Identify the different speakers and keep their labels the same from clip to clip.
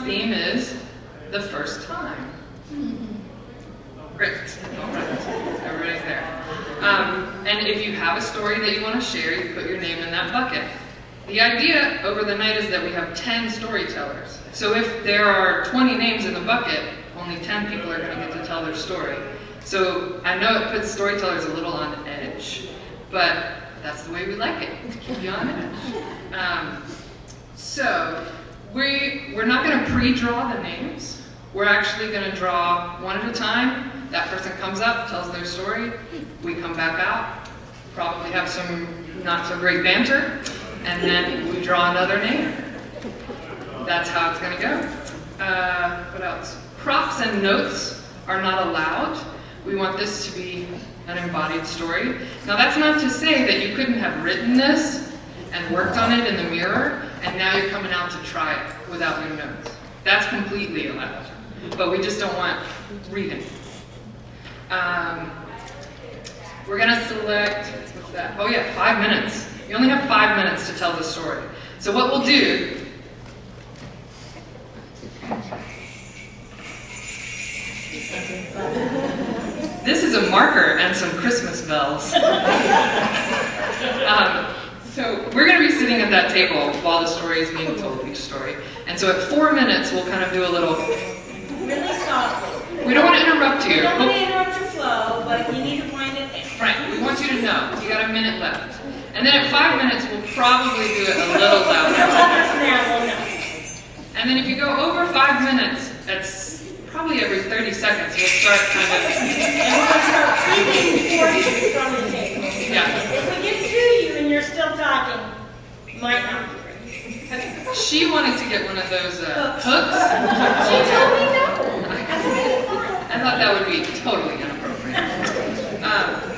Speaker 1: theme is the first time. Great. All right. Everybody's there. And if you have a story that you want to share, you put your name in that bucket. The idea over the night is that we have 10 storytellers. So if there are 20 names in the bucket, only 10 people are going to get to tell their story. So I know it puts storytellers a little on edge, but that's the way we like it, to keep you on edge. So we're not going to pre-draw the names. We're actually going to draw one at a time. That person comes up, tells their story. We come back out, probably have some not so great banter, and then we draw another name. That's how it's going to go. What else? Props and notes are not allowed. We want this to be an embodied story. Now that's not to say that you couldn't have written this and worked on it in the mirror, and now you're coming out to try it without your notes. That's completely allowed. But we just don't want reading. We're going to select, what's that? Oh yeah, 5 minutes. You only have 5 minutes to tell the story. So what we'll do, this is a marker and some Christmas bells. So we're going to be sitting at that table while the story is being told, each story. And so at 4 minutes, we'll kind of do a little...
Speaker 2: Really softly.
Speaker 1: We don't want to interrupt you.
Speaker 2: We don't want to interrupt your flow, but you need to wind it down.
Speaker 1: Right, we want you to know. You got a minute left. And then at 5 minutes, we'll probably do it a little louder. And then if you go over 5 minutes, that's probably every 30 seconds, you'll start kind of...
Speaker 2: And we're going to start creeping before you from the table.
Speaker 1: Yeah.
Speaker 2: If we get to you and you're still talking, might not be ready.
Speaker 1: She wanted to get one of those hooks.
Speaker 2: She told me no.
Speaker 1: I thought that would be totally inappropriate.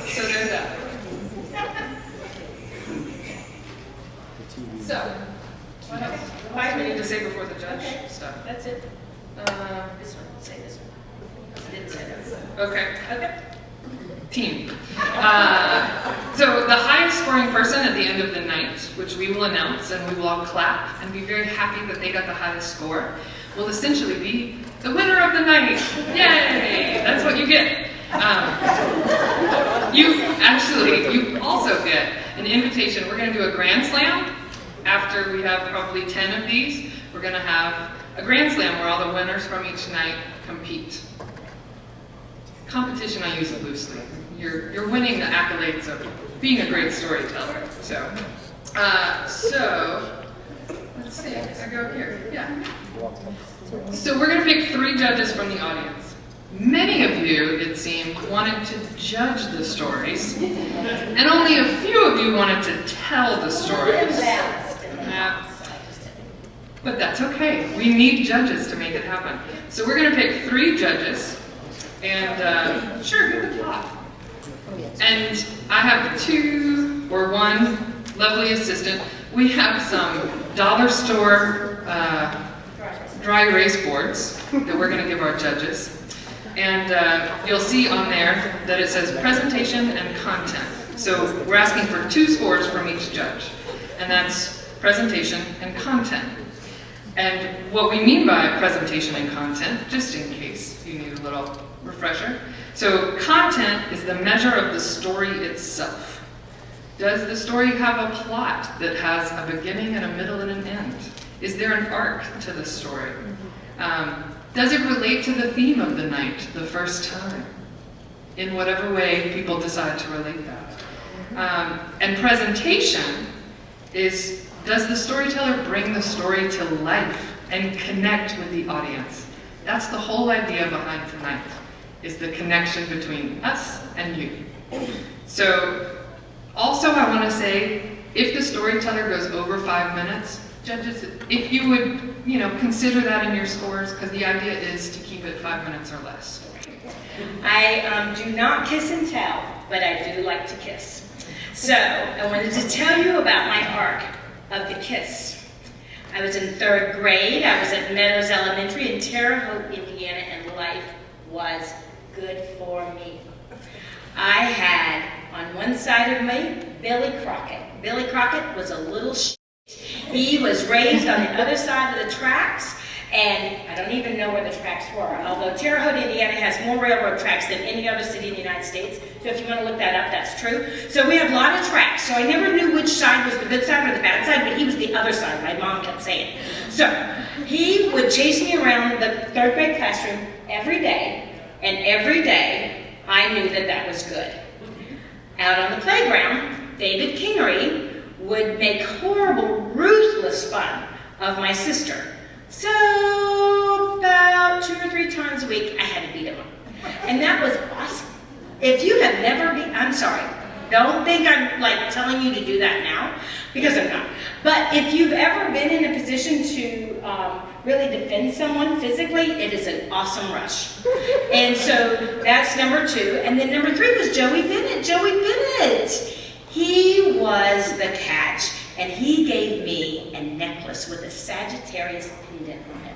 Speaker 1: So there's that. So, what else? 5 minutes to say before the judge stuff.
Speaker 2: That's it. This one. Say this one. Didn't say that.
Speaker 1: Okay.
Speaker 2: Okay.
Speaker 1: Team. So the highest scoring person at the end of the night, which we will announce, and we will all clap and be very happy that they got the highest score, will essentially be the winner of the night. Yay! That's what you get. You also get an invitation. We're going to do a grand slam. After we have probably 10 of these, we're going to have a grand slam where all the winners from each night compete. Competition I use it loosely. You're winning the accolades of being a great storyteller. So let's see. I go here. Yeah. So we're going to pick 3 judges from the audience. Many of you, it seemed, wanted to judge the stories, and only a few of you wanted to tell the stories. But that's okay. We need judges to make it happen. So we're going to pick 3 judges, and sure, get the plot. And I have 2 or 1 lovely assistant. We have some dollar store dry erase boards that we're going to give our judges. And you'll see on there that it says presentation and content. So we're asking for 2 scores from each judge. And that's presentation and content. And what we mean by presentation and content, just in case you need a little refresher. So content is the measure of the story itself. Does the story have a plot that has a beginning and a middle and an end? Is there an arc to the story? Does it relate to the theme of the night, the first time? In whatever way people decide to relate that. And presentation is, does the storyteller bring the story to life and connect with the audience? That's the whole idea behind tonight, is the connection between us and you. So, also I want to say, if the storyteller goes over 5 minutes, judges, if you would, consider that in your scores, because the idea is to keep it 5 minutes or less.
Speaker 2: I do not kiss and tell, but I do like to kiss. So, I wanted to tell you about my arc of the kiss. I was in 3rd grade. I was at Meadows Elementary in Terre Haute, Indiana, and life was good for me. I had, on one side of me, Billy Crockett. Billy Crockett was a little He was raised on the other side of the tracks, And I don't even know where the tracks were, although Terre Haute, Indiana has more railroad tracks than any other city in the United States. So if you want to look that up, that's true. So we have a lot of tracks. So I never knew which side was the good side or the bad side, but he was the other side, my mom kept saying. So he would chase me around the third grade classroom every day, and every day I knew that that was good. Out on the playground, David Kingery would make horrible, ruthless fun of my sister. So about 2 or 3 times a week, I had to beat him up. And that was awesome. If you have never been, I'm sorry, don't think I'm like telling you to do that now, because I'm not. But if you've ever been in a position to really defend someone physically, it is an awesome rush. And so that's number 2. And then number 3 was Joey Bennett. Joey Bennett. He was the catch. And he gave me a necklace with a Sagittarius pendant on it.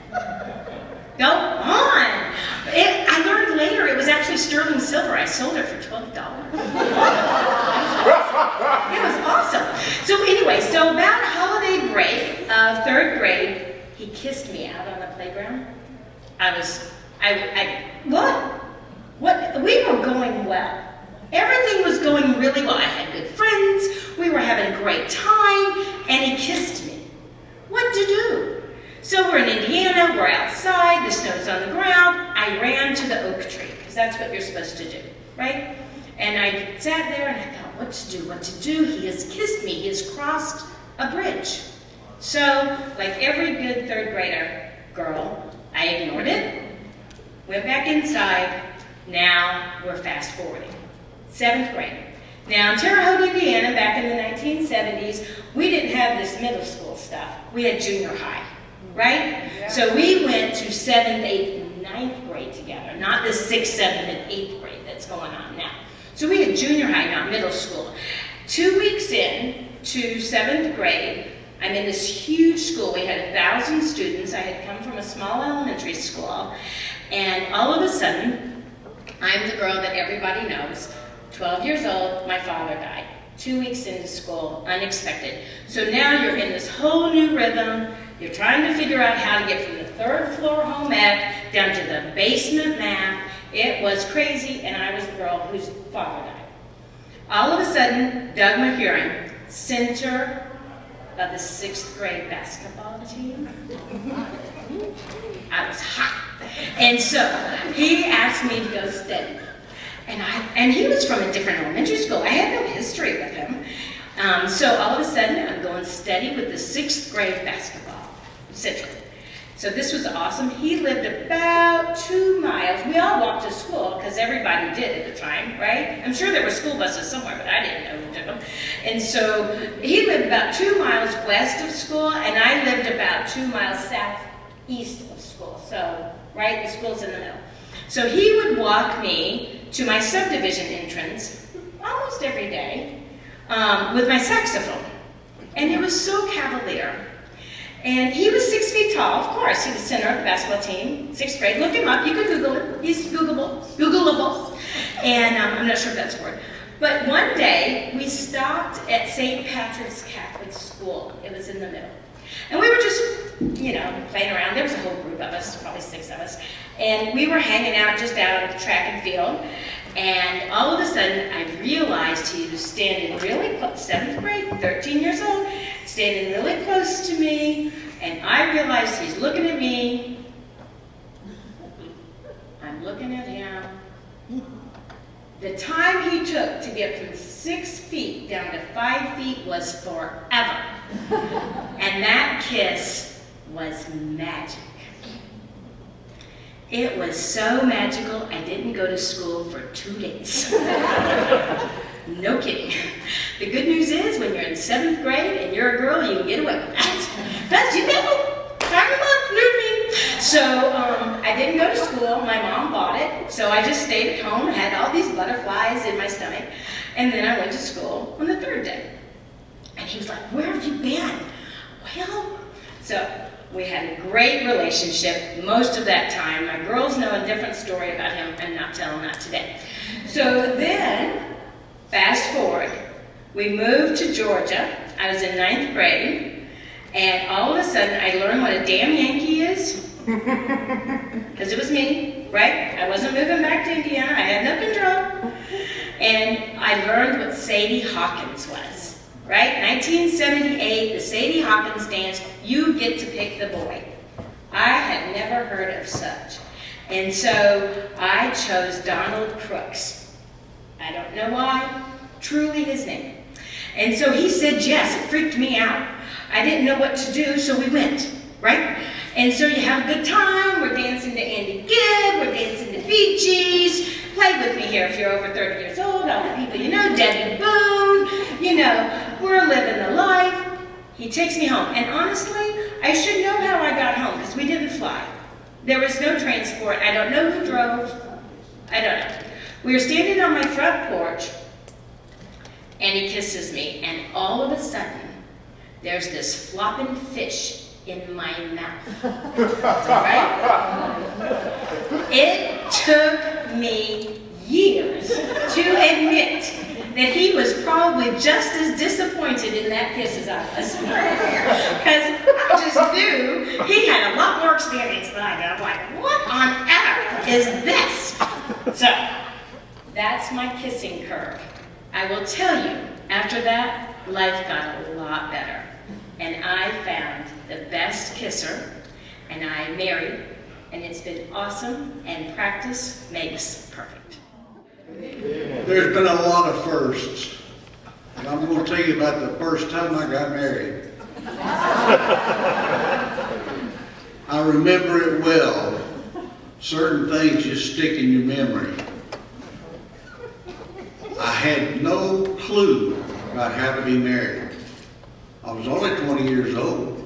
Speaker 2: Go on! I learned later it was actually sterling silver. I sold it for $12. It was awesome. So anyway, so about holiday break of 3rd grade, he kissed me out on the playground. What? We were going well. Everything was going really well. I had good friends, we were having a great time, and he kissed me. What to do? So we're in Indiana, we're outside, the snow's on the ground. I ran to the oak tree, because that's what you're supposed to do, right? And I sat there and I thought, what to do? He has kissed me, he has crossed a bridge. So, like every good 3rd grader girl, I ignored it, went back inside. Now we're fast forwarding. 7th grade. Now in Terre Haute, Indiana, back in the 1970s, we didn't have this middle school stuff. We had junior high, right? Yeah. So we went to 7th, 8th, and 9th grade together, not the 6th, 7th, and 8th grade that's going on now. So we had junior high, not middle school. 2 weeks in to 7th grade, I'm in this huge school. We had 1,000 students. I had come from a small elementary school, and all of a sudden, I'm the girl that everybody knows. 12 years old, my father died. 2 weeks into school, unexpected. So now you're in this whole new rhythm. You're trying to figure out how to get from the 3rd floor home ec down to the basement math. It was crazy, and I was the girl whose father died. All of a sudden, Doug Mahurin, center of the 6th grade basketball team. I was hot. And so he asked me to go study. And he was from a different elementary school. I had no history with him. So all of a sudden, I'm going steady with the 6th grade basketball center. So this was awesome. He lived about 2 miles. We all walked to school because everybody did at the time, right? I'm sure there were school buses somewhere, but I didn't know who took them. And so he lived about 2 miles west of school, and I lived about 2 miles southeast of school. So, right, the school's in the middle. So he would walk me to my subdivision entrance almost every day with my saxophone. And it was so cavalier. And he was 6 feet tall, of course. He was center of the basketball team, 6th grade. Look him up. You can Google it. He's Googleable. And I'm not sure if that's a word. But one day, we stopped at St. Patrick's Catholic School. It was in the middle. And we were just, playing around. There was a whole group of us, probably 6 of us. And we were hanging out just out at the track and field. And all of a sudden, I realized he was standing really close, 7th grade, 13 years old, standing really close to me. And I realized he's looking at me. I'm looking at him. The time he took to get from 6 feet down to 5 feet was forever. And that kiss was magic. It was so magical, I didn't go to school for 2 days. No kidding. The good news is, when you're in 7th grade and you're a girl, you can get away with that. But you know, time of month, knew me. So I didn't go to school. My mom bought it. So I just stayed at home, had all these butterflies in my stomach. And then I went to school on the 3rd day. And he was like, "Where have you been?" Well, so we had a great relationship most of that time. My girls know a different story about him. I'm not telling that today. So then, fast forward, we moved to Georgia. I was in 9th grade, and all of a sudden I learned what a damn Yankee is. Because it was me, right? I wasn't moving back to Indiana. I had no control. And I learned what Sadie Hawkins was, right? 1978, the Sadie Hawkins dance, you get to pick the boy. I had never heard of such. And so I chose Donald Crooks. I don't know why, truly his name. And so he said yes, it freaked me out. I didn't know what to do, so we went, right? And so you have a good time, we're dancing to Andy Gibb, we're dancing to Bee Gees. Play with me here if you're over 30 years old, all the people you know, Debbie Boone, you know, we're living the life. He takes me home, and honestly, I should know how I got home, because we didn't fly. There was no transport, I don't know who drove, I don't know. We were standing on my front porch, and he kisses me, and all of a sudden, there's this flopping fish in my mouth, right? It took me years to admit that he was probably just as disappointed in that kiss as I was. Because I just knew he had a lot more experience than I did. I'm like, what on earth is this? So, that's my kissing curve. I will tell you, after that, life got a lot better. And I found the best kisser, and I married, and it's been awesome, and practice makes perfect.
Speaker 3: There's been a lot of firsts, and I'm going to tell you about the first time I got married. I remember it well. Certain things just stick in your memory. I had no clue about how to be married. I was only 20 years old.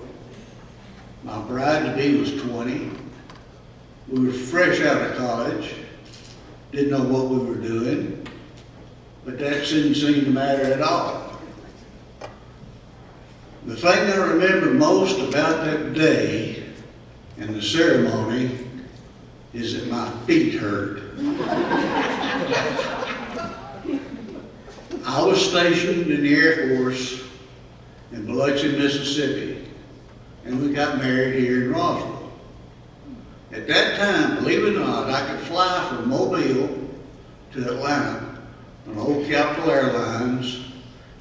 Speaker 3: My bride-to-be was 20. We were fresh out of college. Didn't know what we were doing. But that didn't seem to matter at all. The thing I remember most about that day and the ceremony is that my feet hurt. I was stationed in the Air Force in Biloxi, Mississippi, and we got married here in Roswell. At that time, believe it or not, I could fly from Mobile to Atlanta on old Capital Airlines.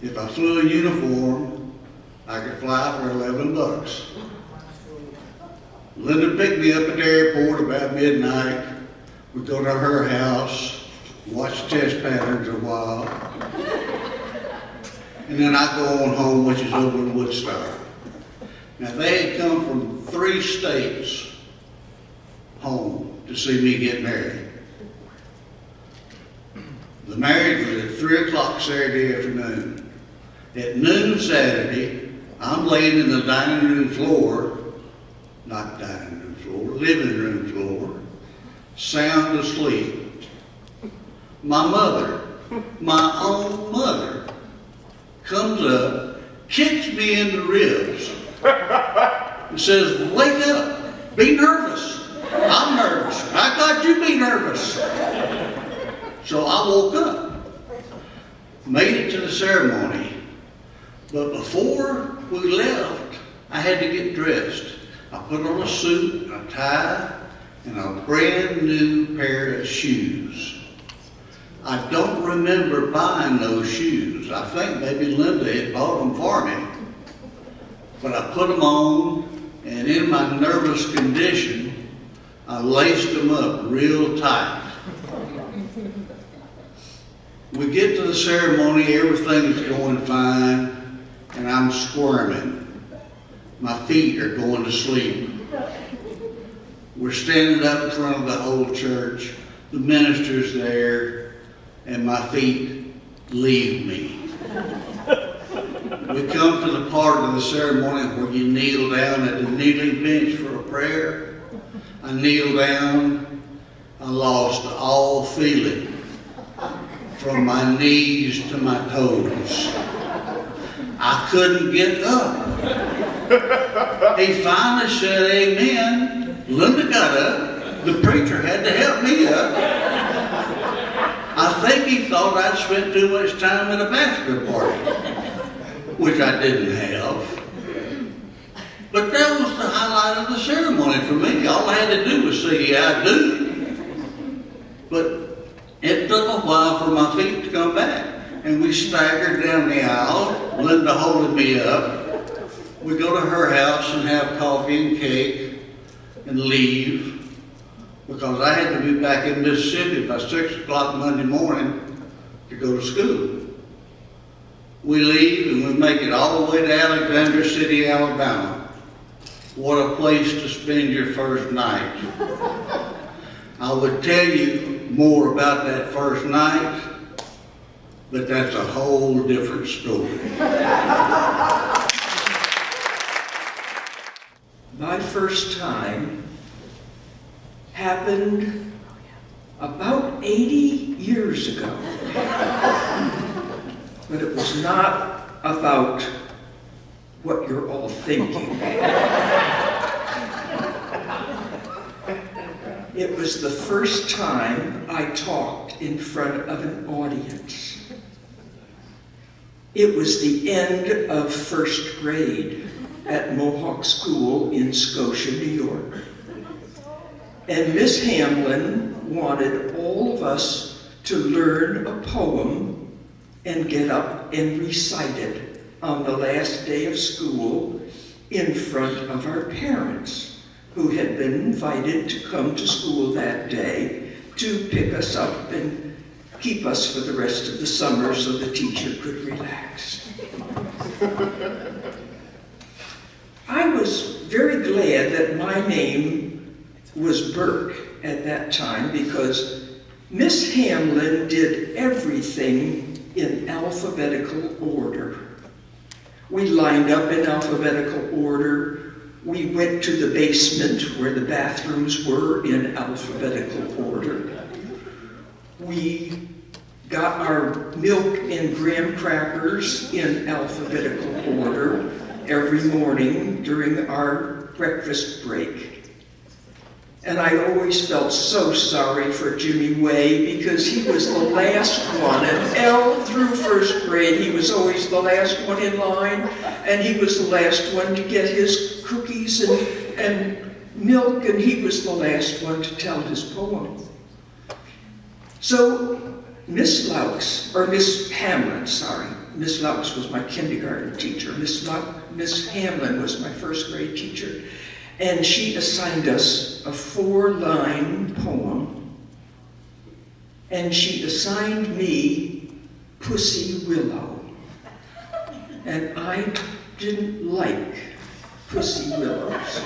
Speaker 3: If I flew in uniform, I could fly for $11. Linda picked me up at the airport about midnight. We'd go to her house, watch test patterns a while, and then I go on home, which is over in Woodstock. Now, they had come from 3 states home to see me get married. The marriage was at 3 o'clock Saturday afternoon. At noon Saturday, I'm laying in the dining room floor, not dining room floor, living room floor, sound asleep. My mother, my own mother, comes up, kicks me in the ribs, and says, "Wake up, be nervous." I'm nervous. I thought you'd be nervous. So I woke up, made it to the ceremony, but before we left, I had to get dressed. I put on a suit, a tie, and a brand new pair of shoes. I don't remember buying those shoes. I think maybe Linda had bought them for me. But I put them on, and in my nervous condition, I laced them up real tight. We get to the ceremony, everything's going fine, and I'm squirming. My feet are going to sleep. We're standing up in front of the whole church. The minister's there, and my feet leave me. We come to the part of the ceremony where you kneel down at the kneeling bench for a prayer. I kneel down. I lost all feeling from my knees to my toes. I couldn't get up. He finally said amen. Linda got up. The preacher had to help me up. I think he thought I'd spent too much time at a bachelor party, which I didn't have. But that was the highlight of the ceremony for me. All I had to do was say, yeah, I do. But it took a while for my feet to come back. And we staggered down the aisle, Linda holding me up. We go to her house and have coffee and cake and leave, because I had to be back in Mississippi by 6 o'clock Monday morning to go to school. We leave and we make it all the way to Alexander City, Alabama. What a place to spend your first night. I would tell you more about that first night, but that's a whole different story.
Speaker 4: My first time happened about 80 years ago. But it was not about what you're all thinking. It was the first time I talked in front of an audience. It was the end of first grade at Mohawk School in Scotia, New York. And Miss Hamlin wanted all of us to learn a poem and get up and recite it on the last day of school in front of our parents, who had been invited to come to school that day to pick us up and keep us for the rest of the summer so the teacher could relax. I was very glad that my name was Burke at that time, because Miss Hamlin did everything in alphabetical order. We lined up in alphabetical order. We went to the basement where the bathrooms were in alphabetical order. We got our milk and graham crackers in alphabetical order every morning during our breakfast break. And I always felt so sorry for Jimmy Way, because he was the last one, and L through first grade, he was always the last one in line, and he was the last one to get his cookies and milk, and he was the last one to tell his poem. So Miss Hamlin, Miss Laux was my kindergarten teacher. Miss Hamlin was my first grade teacher. And she assigned us a 4-line poem. And she assigned me Pussy Willow. And I didn't like pussy willows.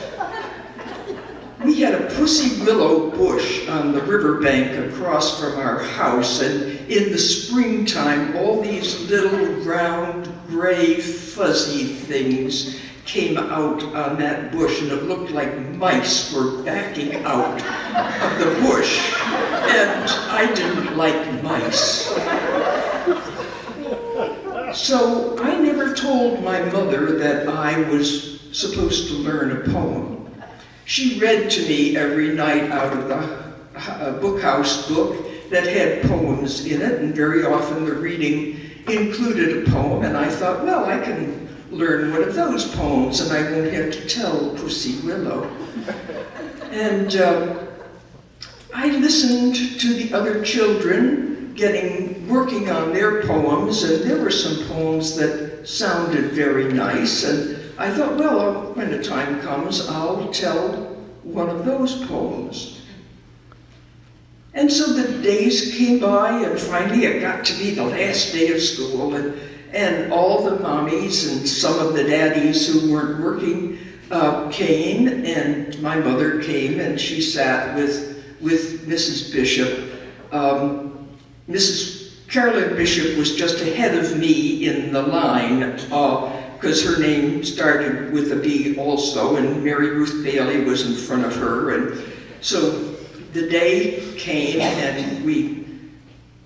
Speaker 4: We had a pussy willow bush on the riverbank across from our house, and in the springtime, all these little round, gray, fuzzy things came out on that bush, and it looked like mice were backing out of the bush, and I didn't like mice. So I never told my mother that I was supposed to learn a poem. She read to me every night out of the bookhouse book that had poems in it, and very often the reading included a poem, and I thought, well, I can learn one of those poems and I won't have to tell Pussy Willow. And I listened to the other children working on their poems, and there were some poems that sounded very nice, and I thought, well, when the time comes, I'll tell one of those poems. And so the days came by, and finally it got to be the last day of school, and all the mommies and some of the daddies who weren't working came, and my mother came, and she sat with Mrs. Bishop. Mrs. Carolyn Bishop was just ahead of me in the line, because her name started with a B also, and Mary Ruth Bailey was in front of her. And so the day came, and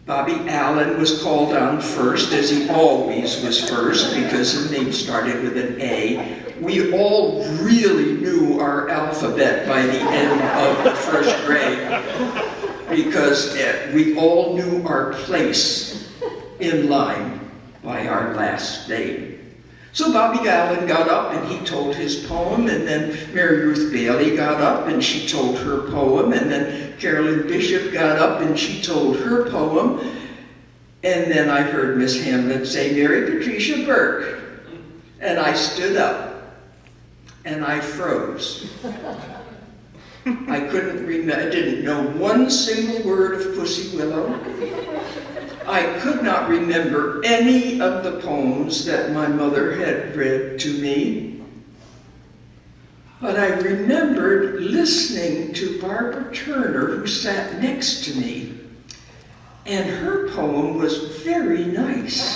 Speaker 4: Bobby Allen was called on first, as he always was first, because his name started with an A. We all really knew our alphabet by the end of the first grade, because we all knew our place in line by our last name. So Bobby Gallen got up and he told his poem, and then Mary Ruth Bailey got up and she told her poem, and then Carolyn Bishop got up and she told her poem, and then I heard Miss Hamlin say, Mary Patricia Burke, and I stood up and I froze. I couldn't remember, I didn't know one single word of Pussy Willow. I could not remember any of the poems that my mother had read to me, but I remembered listening to Barbara Turner, who sat next to me, and her poem was very nice.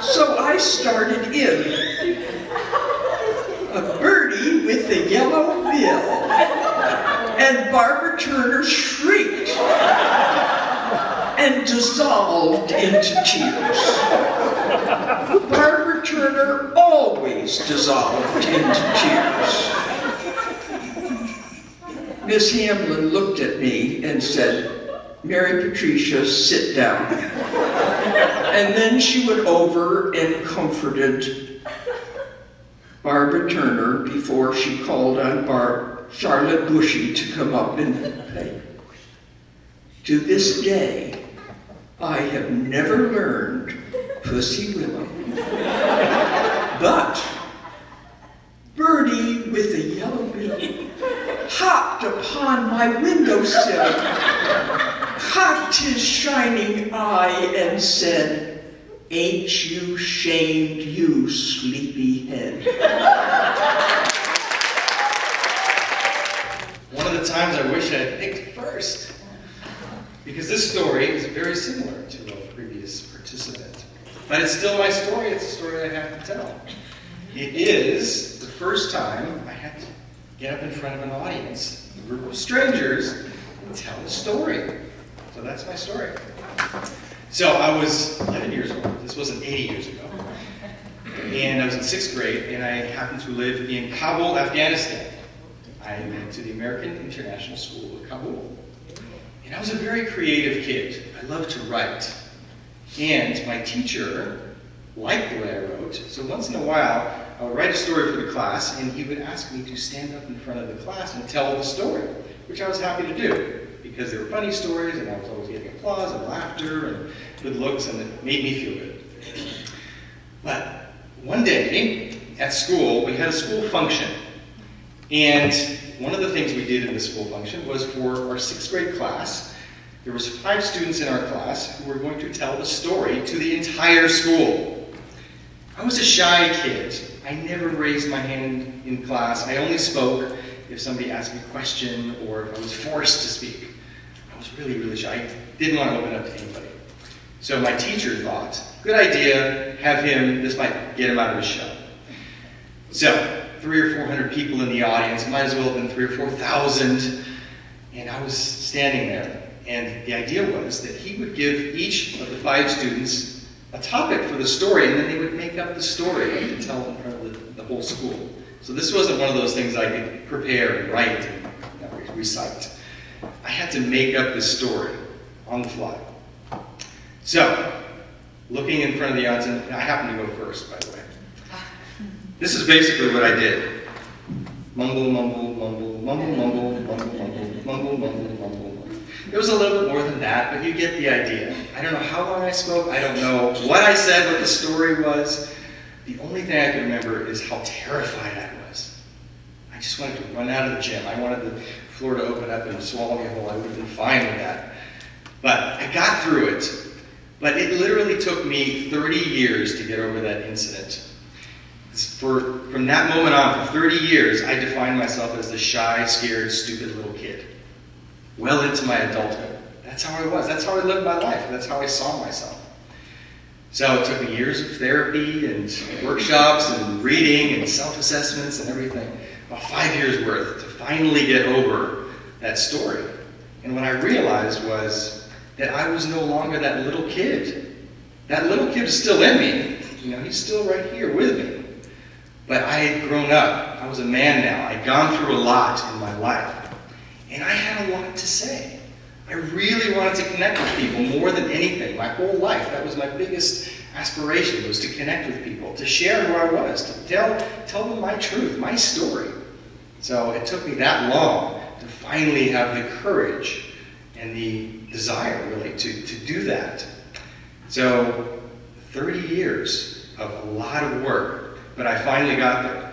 Speaker 4: So I started in, a birdie with a yellow bill. And Barbara Turner shrieked and dissolved into tears. Barbara Turner always dissolved into tears. Miss Hamlin looked at me and said, Mary Patricia, sit down. And then she went over and comforted Barbara Turner before she called on Charlotte Bushy to come up and play. To this day, I have never learned Pussy Willow. But Birdie with a yellow bill hopped upon my windowsill, cocked his shining eye, and said, Ain't you shamed, you sleepyhead?
Speaker 5: One of the times I wish I had picked first, because this story is very similar to a previous participant. But it's still my story, it's a story I have to tell. It is the first time I had to get up in front of an audience, a group of strangers, and tell a story. So that's my story. So I was 11 years old, this wasn't 80 years ago, and I was in 6th grade, and I happened to live in Kabul, Afghanistan. I went to the American International School of Kabul. And I was a very creative kid. I loved to write. And my teacher liked the way I wrote, so once in a while, I would write a story for the class, and he would ask me to stand up in front of the class and tell the story, which I was happy to do, because they were funny stories, and I was always getting applause and laughter and good looks, and it made me feel good. But one day, at school, we had a school function. And one of the things we did in the school function was for our 6th grade class, there was 5 students in our class who were going to tell the story to the entire school. I was a shy kid. I never raised my hand in class. I only spoke if somebody asked me a question or if I was forced to speak. I was really, really shy. I didn't want to open up to anybody. So my teacher thought, good idea, have him, this might get him out of his shell. So, 300 or 400 people in the audience, might as well have been 3,000 or 4,000, and I was standing there. And the idea was that he would give each of the 5 students a topic for the story, and then they would make up the story to tell in front of the whole school. So this wasn't one of those things I could prepare and write and recite. I had to make up this story on the fly. So, looking in front of the audience, and I happened to go first, by the way. This is basically what I did. Mumble, mumble, mumble, mumble, mumble, mumble, mumble, mumble, mumble, mumble. It was a little bit more than that, but you get the idea. I don't know how long I spoke. I don't know what I said, what the story was. The only thing I can remember is how terrified I was. I just wanted to run out of the gym. I wanted the floor to open up and swallow me whole. I would have been fine with that. But I got through it. But it literally took me 30 years to get over that incident. From that moment on, for 30 years, I defined myself as the shy, scared, stupid little kid. Well into my adulthood. That's how I was. That's how I lived my life. That's how I saw myself. So it took me years of therapy and workshops and reading and self-assessments and everything. About 5 years worth to finally get over that story. And what I realized was that I was no longer that little kid. That little kid is still in me. You know, he's still right here with me. But I had grown up. I was a man now. I'd gone through a lot in my life. And I had a lot to say. I really wanted to connect with people more than anything. My whole life, that was my biggest aspiration, was to connect with people, to share who I was, to tell them my truth, my story. So it took me that long to finally have the courage and the desire, really, to do that. So 30 years of a lot of work, but I finally got there.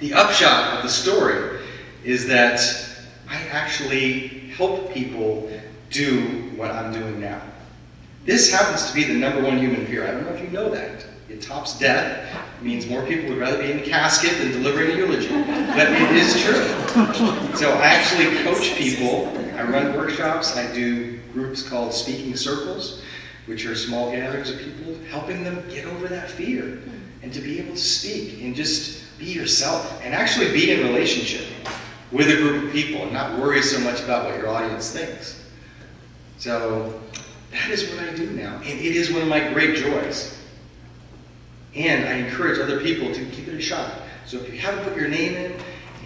Speaker 5: The upshot of the story is that I actually help people do what I'm doing now. This happens to be the #1 human fear. I don't know if you know that. It tops death. It means more people would rather be in a casket than delivering a eulogy. But it is true. So I actually coach people. I run workshops. I do groups called speaking circles, which are small gatherings of people, helping them get over that fear and to be able to speak and just be yourself and actually be in relationship with a group of people and not worry so much about what your audience thinks. So that is what I do now, and it is one of my great joys. And I encourage other people to give it a shot. So if you haven't put your name in,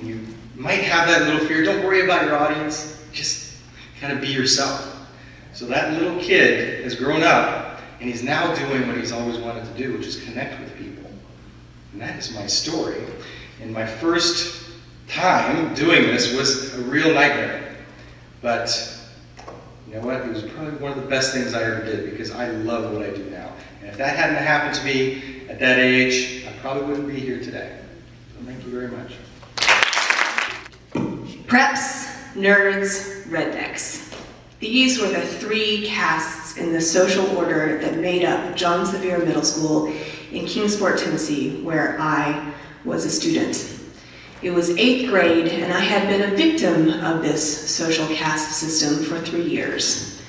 Speaker 5: and you might have that little fear, don't worry about your audience, just kind of be yourself. So that little kid has grown up, and he's now doing what he's always wanted to do, which is connect with people. And that is my story. And my first time doing this was a real nightmare. But you know what? It was probably one of the best things I ever did because I love what I do now. And if that hadn't happened to me at that age, I probably wouldn't be here today. So thank you very much.
Speaker 6: Preps, nerds, rednecks. These were the 3 castes in the social order that made up John Sevier Middle School in Kingsport, Tennessee, where I was a student. It was 8th grade, and I had been a victim of this social caste system for 3 years.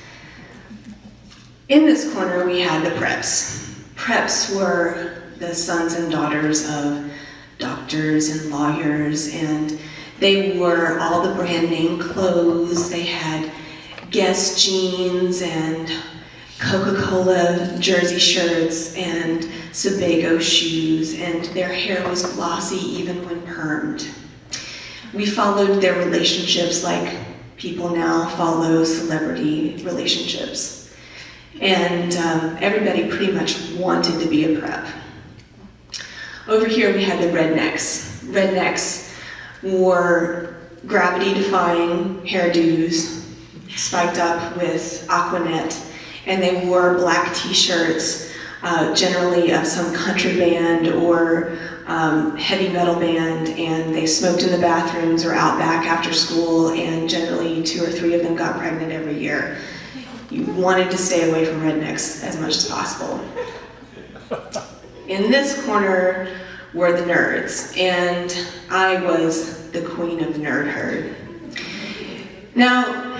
Speaker 6: In this corner, we had the preps. Preps were the sons and daughters of doctors and lawyers, and they wore all the brand name clothes. They had Guess jeans and Coca-Cola jersey shirts and Sebago shoes, and their hair was glossy even when permed. We followed their relationships like people now follow celebrity relationships. And everybody pretty much wanted to be a prep. Over here we had the rednecks. Rednecks wore gravity-defying hairdos, spiked up with Aquanet, and they wore black t-shirts, generally of some country band or heavy metal band, and they smoked in the bathrooms or out back after school, and generally 2 or 3 of them got pregnant every year. You wanted to stay away from rednecks as much as possible. In this corner were the nerds, and I was the queen of the nerd herd. Now,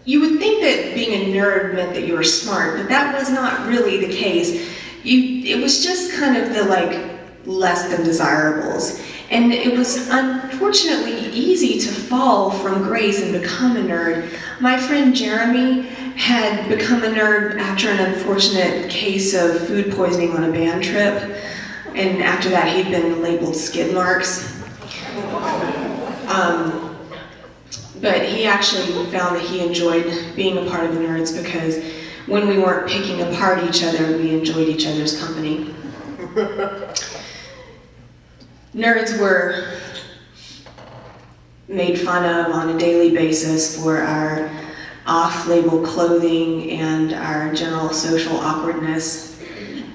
Speaker 6: you would think that being a nerd meant that you were smart, but that was not really the case. It was just kind of the less than desirables. And it was unfortunately easy to fall from grace and become a nerd. My friend Jeremy had become a nerd after an unfortunate case of food poisoning on a band trip. And after that, he'd been labeled skid marks. But he actually found that he enjoyed being a part of the nerds because when we weren't picking apart each other, we enjoyed each other's company. Nerds were made fun of on a daily basis for our off-label clothing and our general social awkwardness.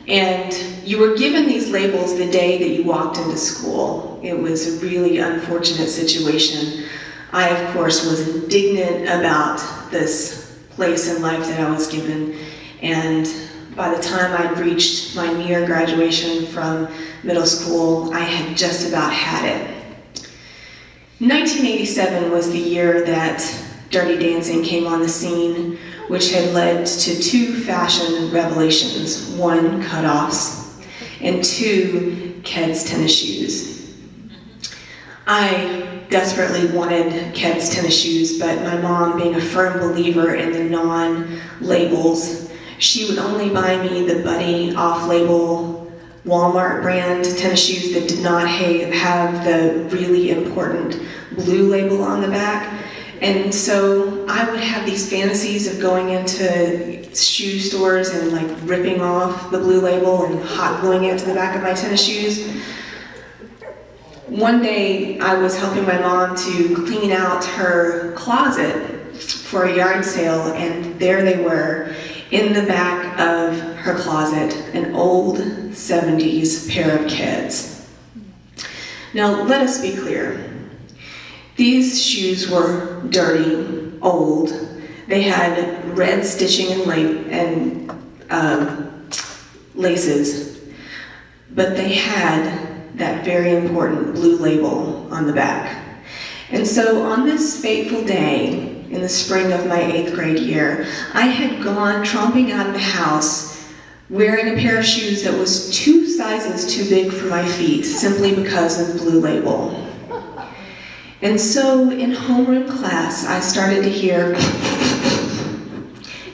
Speaker 6: And you were given these labels the day that you walked into school. It was a really unfortunate situation. I, of course, was indignant about this place in life that I was given, and by the time I'd reached my near graduation from middle school, I had just about had it. 1987 was the year that Dirty Dancing came on the scene, which had led to 2 fashion revelations, 1, cutoffs, and 2, Ked's tennis shoes. I desperately wanted Ked's tennis shoes, but my mom, being a firm believer in the non-labels, she would only buy me the Buddy off-label Walmart brand tennis shoes that did not have the really important blue label on the back. And so I would have these fantasies of going into shoe stores and like ripping off the blue label and hot gluing it to the back of my tennis shoes. One day I was helping my mom to clean out her closet for a yard sale, and there they were in the back of her closet, an old 70s pair of Keds. Now let us be clear. These shoes were dirty, old. They had red stitching and laces, but they had that very important blue label on the back. And so on this fateful day, in the spring of my 8th grade year, I had gone tromping out of the house wearing a pair of shoes that was 2 sizes too big for my feet, simply because of the blue label. And so in homeroom class, I started to hear,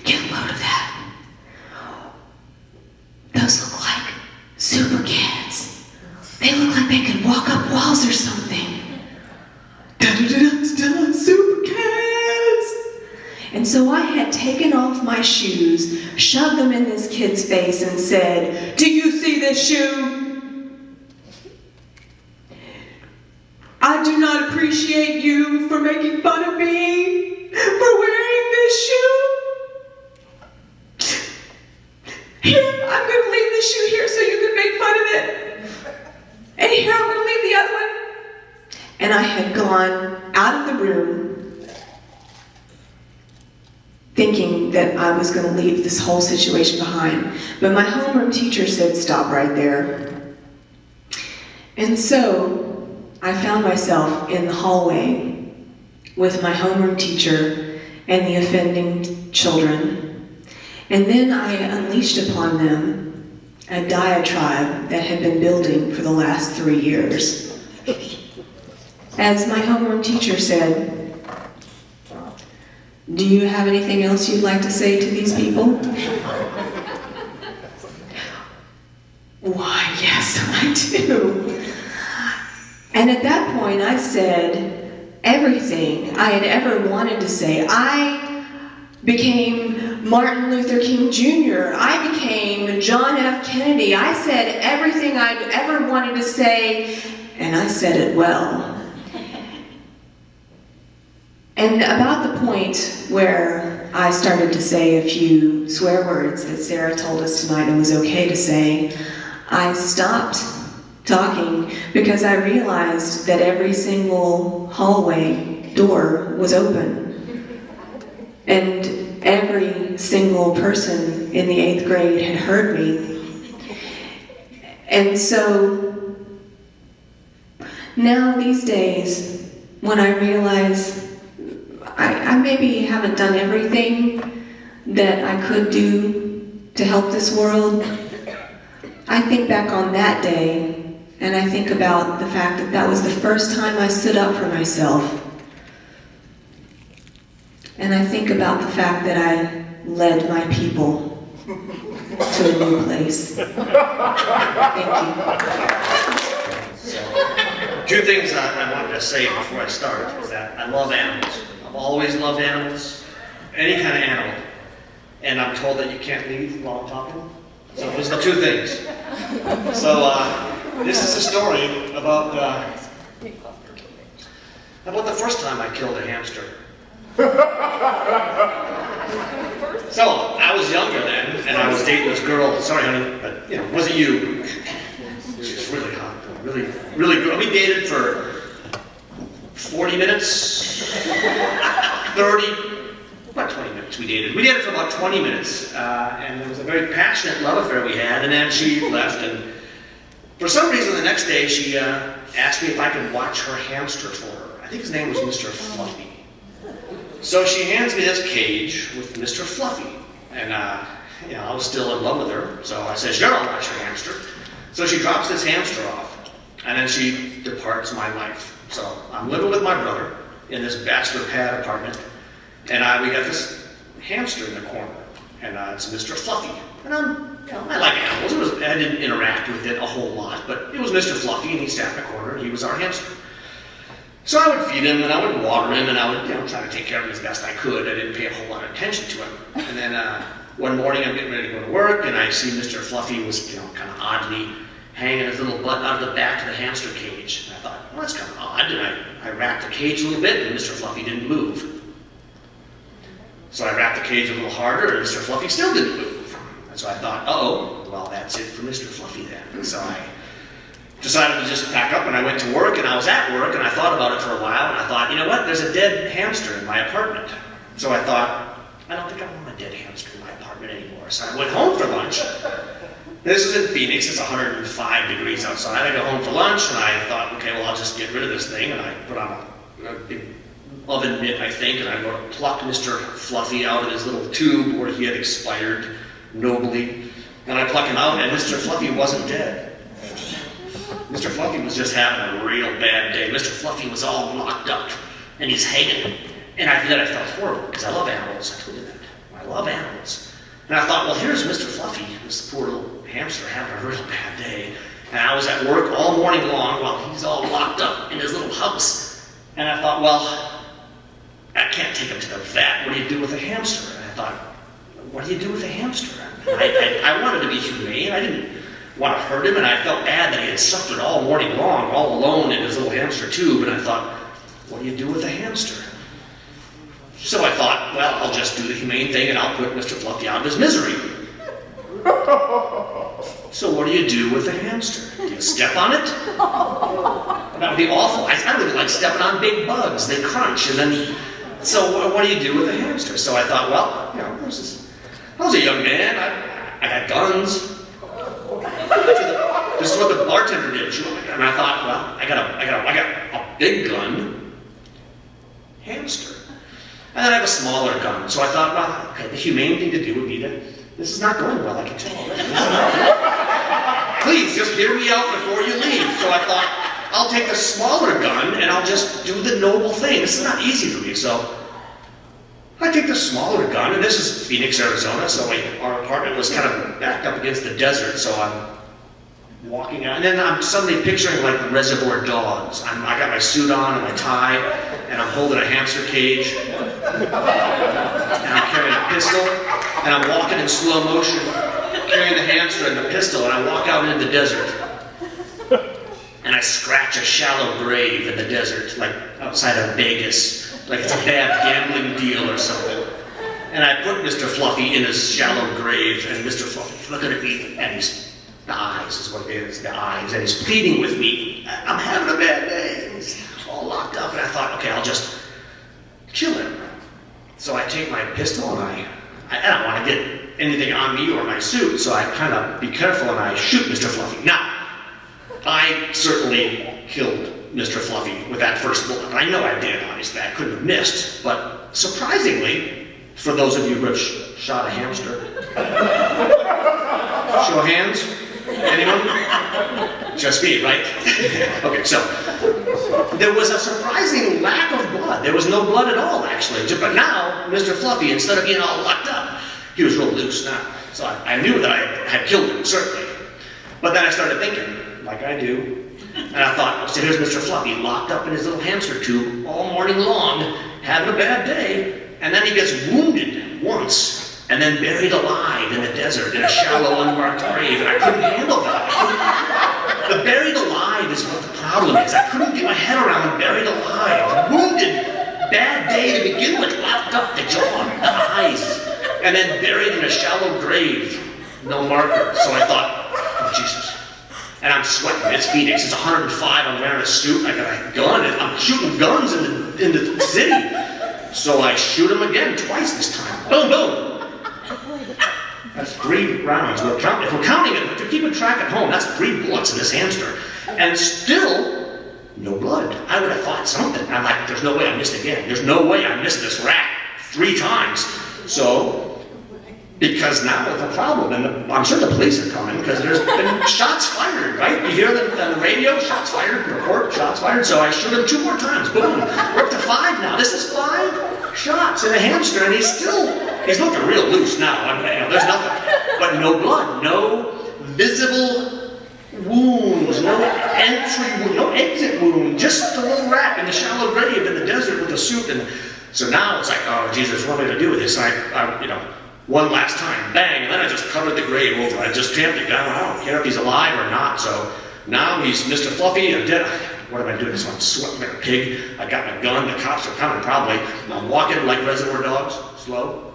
Speaker 6: get a load of that. Those look like super kids. They look like they could walk up walls or something. Da-da-da-da-da, super kids. And so I had taken off my shoes, shoved them in this kid's face and said, do you see this shoe? I do not appreciate you for making fun of me for wearing this shoe. Here, I'm going to leave this shoe here so you can make fun of it. And here, I'm going to leave the other one. And I had gone out of the room thinking that I was going to leave this whole situation behind. But my homeroom teacher said, stop right there. And so I found myself in the hallway with my homeroom teacher and the offending children. And then I unleashed upon them a diatribe that had been building for the last 3 years. As my homeroom teacher said, do you have anything else you'd like to say to these people? Why, yes, I do. And at that point I said everything I had ever wanted to say. I became Martin Luther King Jr. I became John F. Kennedy. I said everything I'd ever wanted to say, and I said it well. And about the point where I started to say a few swear words that Sarah told us tonight it was okay to say, I stopped talking because I realized that every single hallway door was open. And every single person in the 8th grade had heard me. And so now these days, when I realize I maybe haven't done everything that I could do to help this world, I think back on that day and I think about the fact that that was the first time I stood up for myself. And I think about the fact that I led my people to a new place. Thank you.
Speaker 7: 2 things I wanted to say before I start is that I love animals. I've always loved animals, any kind of animal. And I'm told that you can't leave while I'm talking. So those are the 2 things. So this is a story about the first time I killed a hamster. So I was younger then, and I was dating this girl. Sorry, honey, but it wasn't you. She was really hot, really, really good. We dated for 40 minutes, 30, about 20 minutes we dated. We dated for about 20 minutes, and it was a very passionate love affair we had, and then she left, and for some reason the next day she asked me if I could watch her hamster for her. I think his name was Mr. Fluffy. So she hands me this cage with Mr. Fluffy, and I was still in love with her, so I said, sure, I'll watch your hamster. So she drops this hamster off, and then she departs my life. So I'm living with my brother in this bachelor pad apartment, and we got this hamster in the corner, and it's Mr. Fluffy. And I like animals. I didn't interact with it a whole lot, but it was Mr. Fluffy, and he sat in the corner, and he was our hamster. So I would feed him, and I would water him, and I would, try to take care of him as best I could. I didn't pay a whole lot of attention to him. And then one morning, I'm getting ready to go to work, and I see Mr. Fluffy was, kind of oddly hanging his little butt out of the back of the hamster cage. And I thought, well, that's kind of odd. And I wrapped the cage a little bit, and Mr. Fluffy didn't move. So I wrapped the cage a little harder, and Mr. Fluffy still didn't move. And so I thought, well, that's it for Mr. Fluffy then. And so I decided to just pack up, and I went to work, and I was at work, and I thought about it for a while, and I thought, you know what, there's a dead hamster in my apartment. So I thought, I don't think I want a dead hamster in my apartment anymore. So I went home for lunch. This is in Phoenix, it's 105 degrees outside. I go home for lunch, and I thought, okay, well, I'll just get rid of this thing, and I put on a big oven mitt, I think, and I plucked Mr. Fluffy out of his little tube where he had expired nobly, and I plucked him out, and Mr. Fluffy wasn't dead. Mr. Fluffy was just having a real bad day. Mr. Fluffy was all locked up, and he's hanging. And I felt horrible, because I love animals. I told you that. I love animals. And I thought, well, here's Mr. Fluffy, this poor little hamster having a real bad day. And I was at work all morning long while he's all locked up in his little house. And I thought, well, I can't take him to the vet. What do you do with a hamster? And I thought, what do you do with a hamster? I wanted to be humane. I didn't want to hurt him, and I felt bad that he had suffered all morning long, all alone in his little hamster tube, and I thought, what do you do with a hamster? So I thought, well, I'll just do the humane thing, and I'll put Mr. Fluffy out of his misery. So what do you do with a hamster? Do you step on it? That would be awful. I don't really like stepping on big bugs. They crunch, and then, so what do you do with a hamster? So I thought, well, I was a young man. I got guns. This is what the bartender did. And I thought, well, I got a big gun, hamster. And then I have a smaller gun. So I thought, well, okay, the humane thing to do would be this is not going well, I can tell already. Please, just hear me out before you leave. So I thought, I'll take the smaller gun and I'll just do the noble thing. This is not easy for me, so I take the smaller gun, and this is Phoenix, Arizona, so our apartment was kind of backed up against the desert, so I'm walking out, and then I'm suddenly picturing like the Reservoir Dogs. I got my suit on and my tie, and I'm holding a hamster cage, and I'm carrying a pistol, and I'm walking in slow motion, carrying the hamster and the pistol, and I walk out into the desert, and I scratch a shallow grave in the desert, like outside of Vegas. Like it's a bad gambling deal or something. And I put Mr. Fluffy in his shallow grave, and Mr. Fluffy's looking at me, and the eyes is what it is, the eyes, and he's pleading with me. I'm having a bad day. And he's all locked up, and I thought, okay, I'll just kill him. So I take my pistol, and I don't want to get anything on me or my suit, so I kind of be careful, and I shoot Mr. Fluffy. Now, I certainly killed Mr. Fluffy with that first bullet. I know I did, obviously. I couldn't have missed. But surprisingly, for those of you who have shot a hamster, show of hands. Anyone? Just me, right? Okay, so there was a surprising lack of blood. There was no blood at all, actually. But now, Mr. Fluffy, instead of being all locked up, he was real loose now. So I knew that I had killed him, certainly. But then I started thinking, like I do, and I thought, so here's Mr. Fluffy locked up in his little hamster tube all morning long, having a bad day, and then he gets wounded once, and then buried alive in the desert in a shallow, unmarked grave, and I couldn't handle that. The buried alive is what the problem is. I couldn't get my head around buried alive, wounded, bad day to begin with, locked up, the jaw, the eyes, and then buried in a shallow grave, no marker. So I thought, oh, Jesus. And I'm sweating. It's Phoenix. It's 105. I'm wearing a suit. I got a gun. And I'm shooting guns in the city. So I shoot him again, twice this time. Boom, boom. That's 3 rounds. If we're counting it, if we're keeping track at home, that's 3 bullets in this hamster. And still, no blood. I would have thought something. I'm like, there's no way I missed again. There's no way I missed this rat 3 times. So, because now it's a problem, and I'm sure the police are coming, because there's been shots fired, right? You hear on the radio, shots fired, report, shots fired, so I shoot him 2 more times, boom. We're up to 5 now. This is 5 shots in a hamster, and he's looking real loose now. There's nothing, but no blood, no visible wounds, no entry wound, no exit wound, just a little wrap in the shallow grave in the desert with a suit. And so now it's like, oh, Jesus, what am I going to do with this? I one last time, bang, and then I just covered the grave over. I just tamped it down. I don't care if he's alive or not. So now he's Mr. Fluffy and dead. What am I doing? So I'm sweating like a pig. I got my gun. The cops are coming probably. I'm walking like Reservoir Dogs, slow.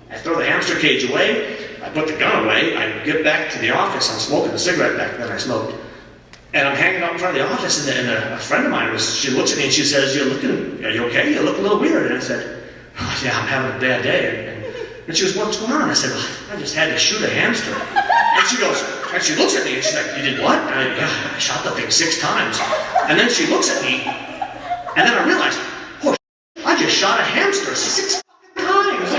Speaker 7: I throw the hamster cage away. I put the gun away. I get back to the office. I'm smoking a cigarette back then I smoked. And I'm hanging out in front of the office, and a friend of mine, she looks at me and she says, are you okay? You look a little weird. And I said, oh, yeah, I'm having a bad day. And she goes, what's going on? I said, well, I just had to shoot a hamster. And she goes, and she looks at me and she's like, you did what? And I shot the thing 6 times. And then she looks at me, and then I realized, oh, I just shot a hamster 6 times.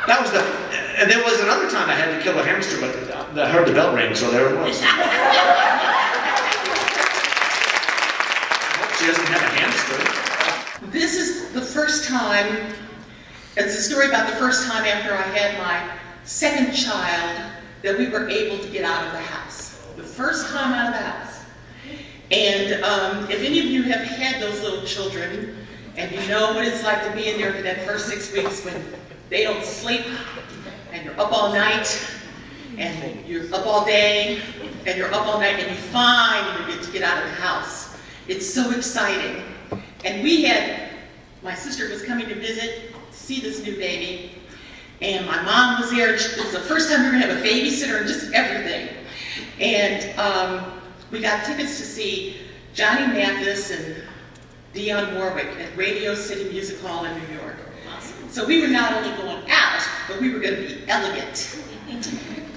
Speaker 7: That was and there was another time I had to kill a hamster, but I heard the bell ring, so there it was. I hope she doesn't have a hamster.
Speaker 8: This is the first time, it's a story about the first time after I had my second child that we were able to get out of the house. The first time out of the house. And if any of you have had those little children, and you know what it's like to be in there for that first 6 weeks when they don't sleep, and you're up all night, and you're up all day, and you're up all night, and you finally get to get out of the house. It's so exciting. And my sister was coming to visit, see this new baby, and my mom was there. It was the first time we were going to have a babysitter and just everything. And we got tickets to see Johnny Mathis and Dionne Warwick at Radio City Music Hall in New York. So we were not only going out, but we were going to be elegant.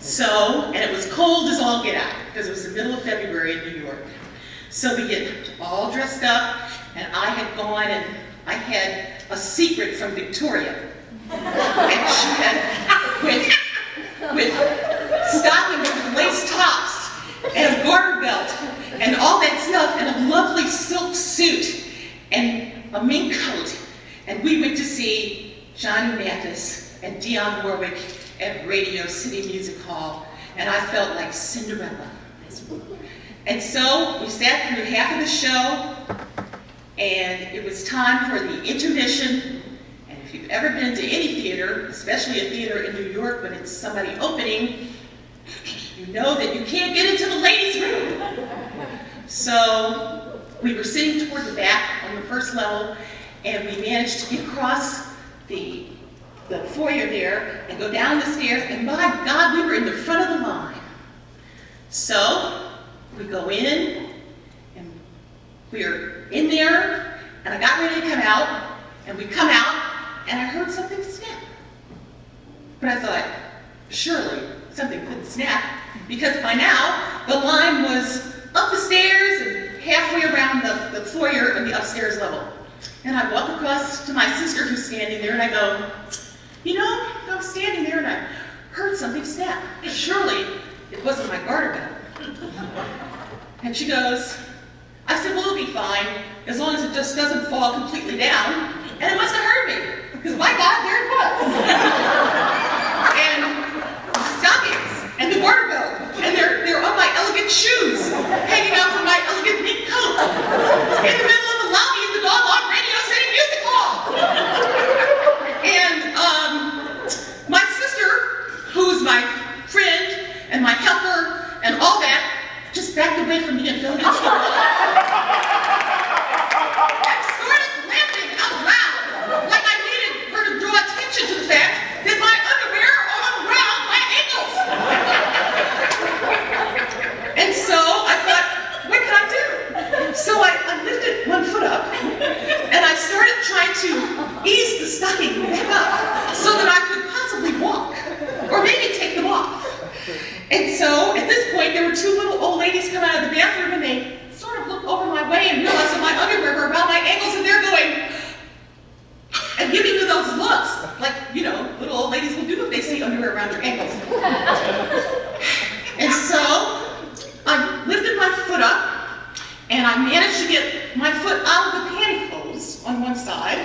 Speaker 8: So, and it was cold as all get out, because it was the middle of February in New York. So we get all dressed up, and I had gone and I had a secret from Victoria. And she had, with stockings with lace tops, and a garter belt, and all that stuff, and a lovely silk suit, and a mink coat. And we went to see Johnny Mathis and Dionne Warwick at Radio City Music Hall, and I felt like Cinderella. And so we sat through half of the show, and it was time for the intermission. And if you've ever been to any theater, especially a theater in New York when it's somebody opening, you know that you can't get into the ladies' room. So we were sitting toward the back on the first level, and we managed to get across the foyer there and go down the stairs, and my God, we were in the front of the line. So we go in, and we're in there, and I got ready to come out, and we come out, and I heard something snap. But I thought, surely something couldn't snap, because by now the line was up the stairs and halfway around the foyer on the upstairs level. And I walk across to my sister who's standing there, and I go, you know, I was standing there and I heard something snap. Surely it wasn't my garter belt. And she goes, I said, well, it'll be fine, as long as it just doesn't fall completely down. And it must have hurt me, because my God, there it was. And stockings, and the garter belt, and they're on my elegant shoes, hanging out from my elegant mink coat, in the middle of the lobby in the doggone Radio City Music Hall. And my sister, who's my friend and my helper and all that, just backed away from me and fell into the wall. And started laughing out loud, like I needed her to draw attention to the fact that my underwear are around my ankles. And so I thought, what can I do? So I lifted one foot up, and I started trying to ease the stocking back up so that I could possibly walk, or maybe take them off. And so at this point, there were 2 little old ladies come out of the bathroom, and they sort of looked over my way and realized that my underwear were around my ankles, and they're going, and giving me those looks, like, you know, little old ladies will do if they see underwear around their ankles. And so I lifted my foot up, and I managed to get my foot out of the pantyhose on one side,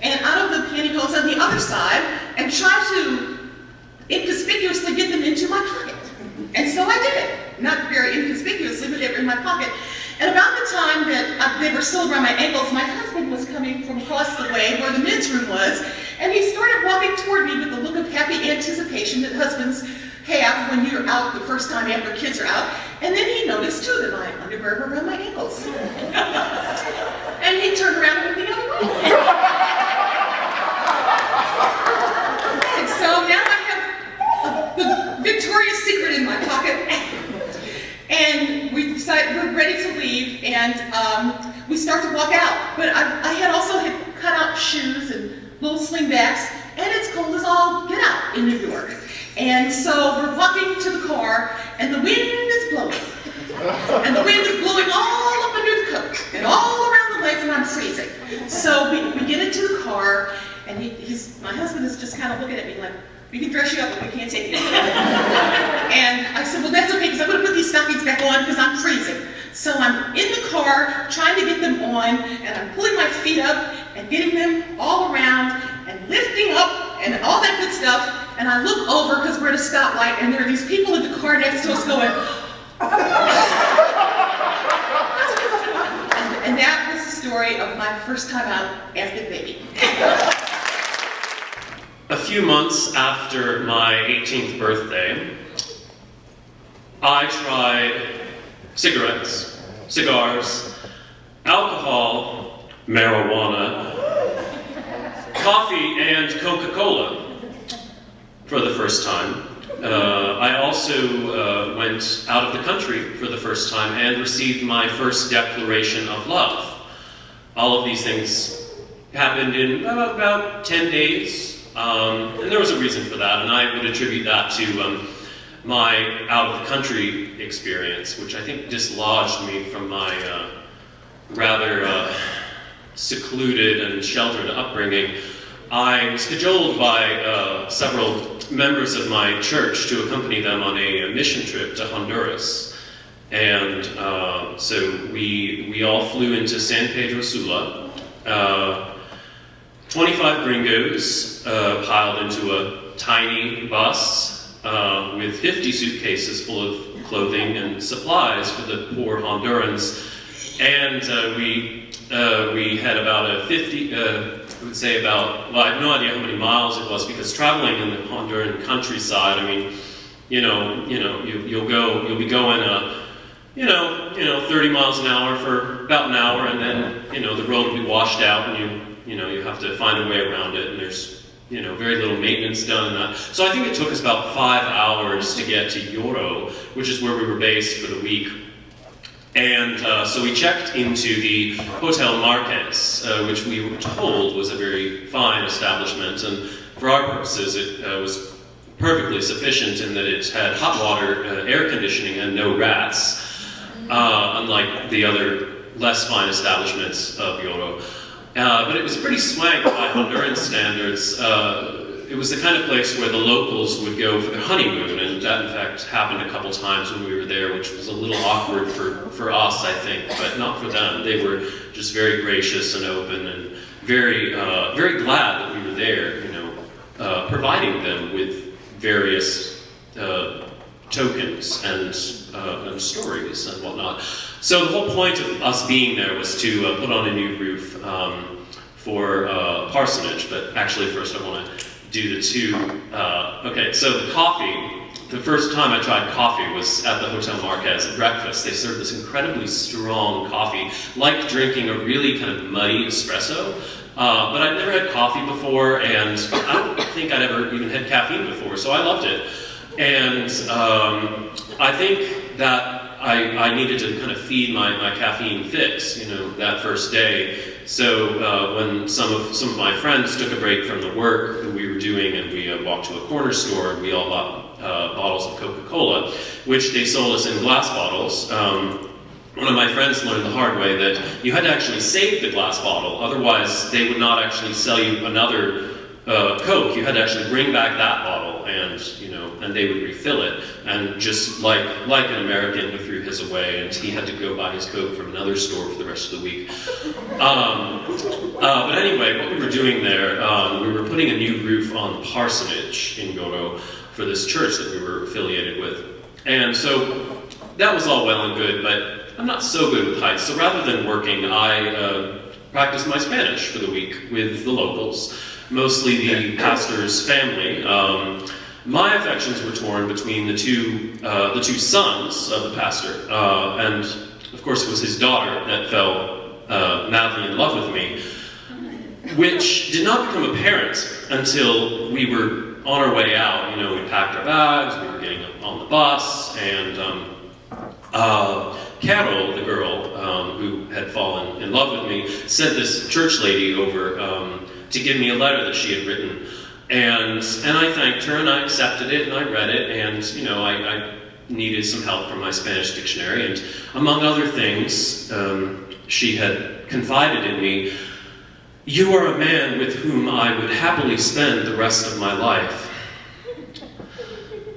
Speaker 8: and out of the pantyhose on the other side, and try to inconspicuously get them into my pocket. And so I did it, not very inconspicuously, but they were in my pocket. And about the time that they were still around my ankles, my husband was coming from across the way where the men's room was, and he started walking toward me with the look of happy anticipation that husbands have when you're out the first time after kids are out. And then he noticed too that my underwear were around my ankles. And he turned around and went the other way. And so now I have the Victoria's Secret in my pocket. And we decided we're ready to leave, and we start to walk out. But I had also cut out shoes and little slingbacks, and it's cold as all get out in New York. And so we're walking to the car, and the wind is blowing. And the wind is blowing all up under the coat, and all around the legs, and I'm freezing. So we get into the car, and my husband is just kind of looking at me like, we can dress you up, but we can't take it. And I said, well, that's okay, because I'm going to put these stockings back on because I'm freezing. So I'm in the car trying to get them on, and I'm pulling my feet up and getting them all around and lifting up and all that good stuff. And I look over because we're at a stoplight, and there are these people in the car next to us going, and that was the story of my first time out after the baby.
Speaker 9: A few months after my 18th birthday, I tried cigarettes, cigars, alcohol, marijuana, coffee, and Coca-Cola for the first time. I also went out of the country for the first time and received my first declaration of love. All of these things happened in about 10 days. And there was a reason for that, and I would attribute that to my out-of-the-country experience, which I think dislodged me from my rather secluded and sheltered upbringing. I was cajoled by several members of my church to accompany them on a mission trip to Honduras. And so we all flew into San Pedro Sula. 25 gringos piled into a tiny bus with 50 suitcases full of clothing and supplies for the poor Hondurans. And we had about a 50, I would say about, well, I have no idea how many miles it was, because traveling in the Honduran countryside, I mean, you'll be going 30 miles an hour for about an hour, and then, the road will be washed out, and you have to find a way around it, and there's, very little maintenance done and that. So I think it took us about 5 hours to get to Yoro, which is where we were based for the week. And so we checked into the Hotel Marquez, which we were told was a very fine establishment, and for our purposes it was perfectly sufficient in that it had hot water, air conditioning, and no rats, unlike the other less fine establishments of Yoro. But it was pretty swank by Honduran standards. It was the kind of place where the locals would go for their honeymoon, and that in fact happened a couple times when we were there, which was a little awkward for us, I think, but not for them. They were just very gracious and open, and very glad that we were there, providing them with various tokens and stories and whatnot. So the whole point of us being there was to put on a new roof for parsonage, but actually first I want to do the two. Okay, so the coffee, the first time I tried coffee was at the Hotel Marquez at breakfast. They served this incredibly strong coffee, like drinking a really kind of muddy espresso. But I'd never had coffee before, and I don't think I'd ever even had caffeine before, so I loved it. And I think that I needed to kind of feed my caffeine fix, that first day. So when some of my friends took a break from the work that we were doing, and we walked to a corner store, and we all bought bottles of Coca-Cola, which they sold us in glass bottles. One of my friends learned the hard way that you had to actually save the glass bottle, otherwise they would not actually sell you another Coke. You had to actually bring back that bottle, and they would refill it. And just like an American, he threw his away, and he had to go buy his Coke from another store for the rest of the week. But anyway, what we were doing there, we were putting a new roof on the parsonage in Goro for this church that we were affiliated with. And so that was all well and good, but I'm not so good with heights. So rather than working, I practiced my Spanish for the week with the locals, mostly the pastor's family. My affections were torn between the two sons of the pastor, and of course it was his daughter that fell madly in love with me, which did not become apparent until we were on our way out. You know, we packed our bags, we were getting on the bus, and Carol, the girl who had fallen in love with me, sent this church lady over to give me a letter that she had written. And I thanked her, and I accepted it, and I read it, and, you know, I needed some help from my Spanish dictionary, and among other things, she had confided in me, "You are a man with whom I would happily spend the rest of my life,"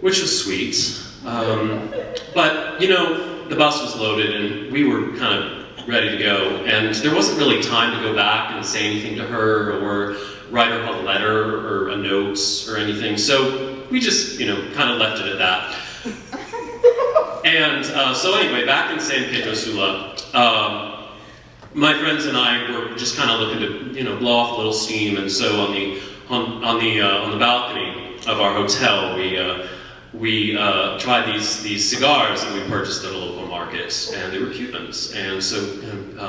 Speaker 9: which was sweet. But, you know, the bus was loaded, and we were kind of ready to go, and there wasn't really time to go back and say anything to her, or write her a letter or a note or anything. So we just, you know, kind of left it at that. And so anyway, back in San Pedro Sula, my friends and I were just kind of looking to, you know, blow off a little steam. And so on the balcony of our hotel, we tried these cigars that we purchased at a local market, and they were Cubans. And so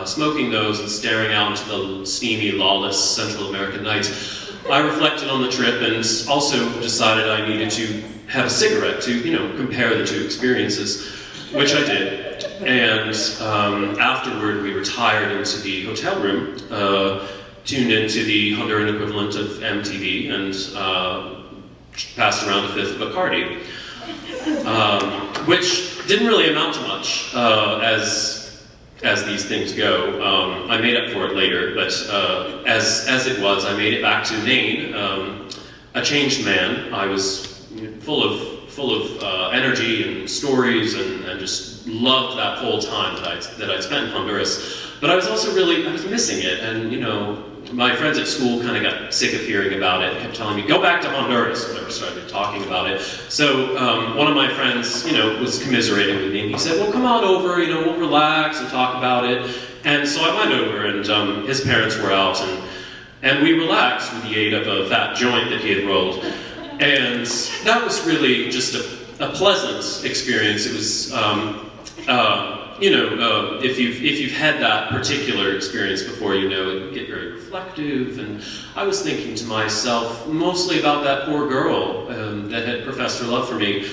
Speaker 9: smoking those and staring out into the steamy, lawless Central American night, I reflected on the trip and also decided I needed to have a cigarette to, you know, compare the two experiences, which I did. And afterward, we retired into the hotel room, tuned into the Honduran equivalent of MTV, and passed around a fifth of Bacardi, which didn't really amount to much as these things go. I made up for it later, but as it was, I made it back to Maine, a changed man. I was full of energy and stories, and just loved that whole time that I'd spent in Honduras. But I was also I was missing it, and you know, my friends at school kind of got sick of hearing about it, kept telling me, "Go back to Honduras," whenever I started talking about it. So one of my friends, you know, was commiserating with me, and he said, "Well, come on over, you know, we'll relax and talk about it." And so I went over, and his parents were out, and we relaxed with the aid of a fat joint that he had rolled. And that was really just a pleasant experience. It was, you know, if you've had that particular experience before, you know, it can get very reflective. And I was thinking to myself mostly about that poor girl that had professed her love for me.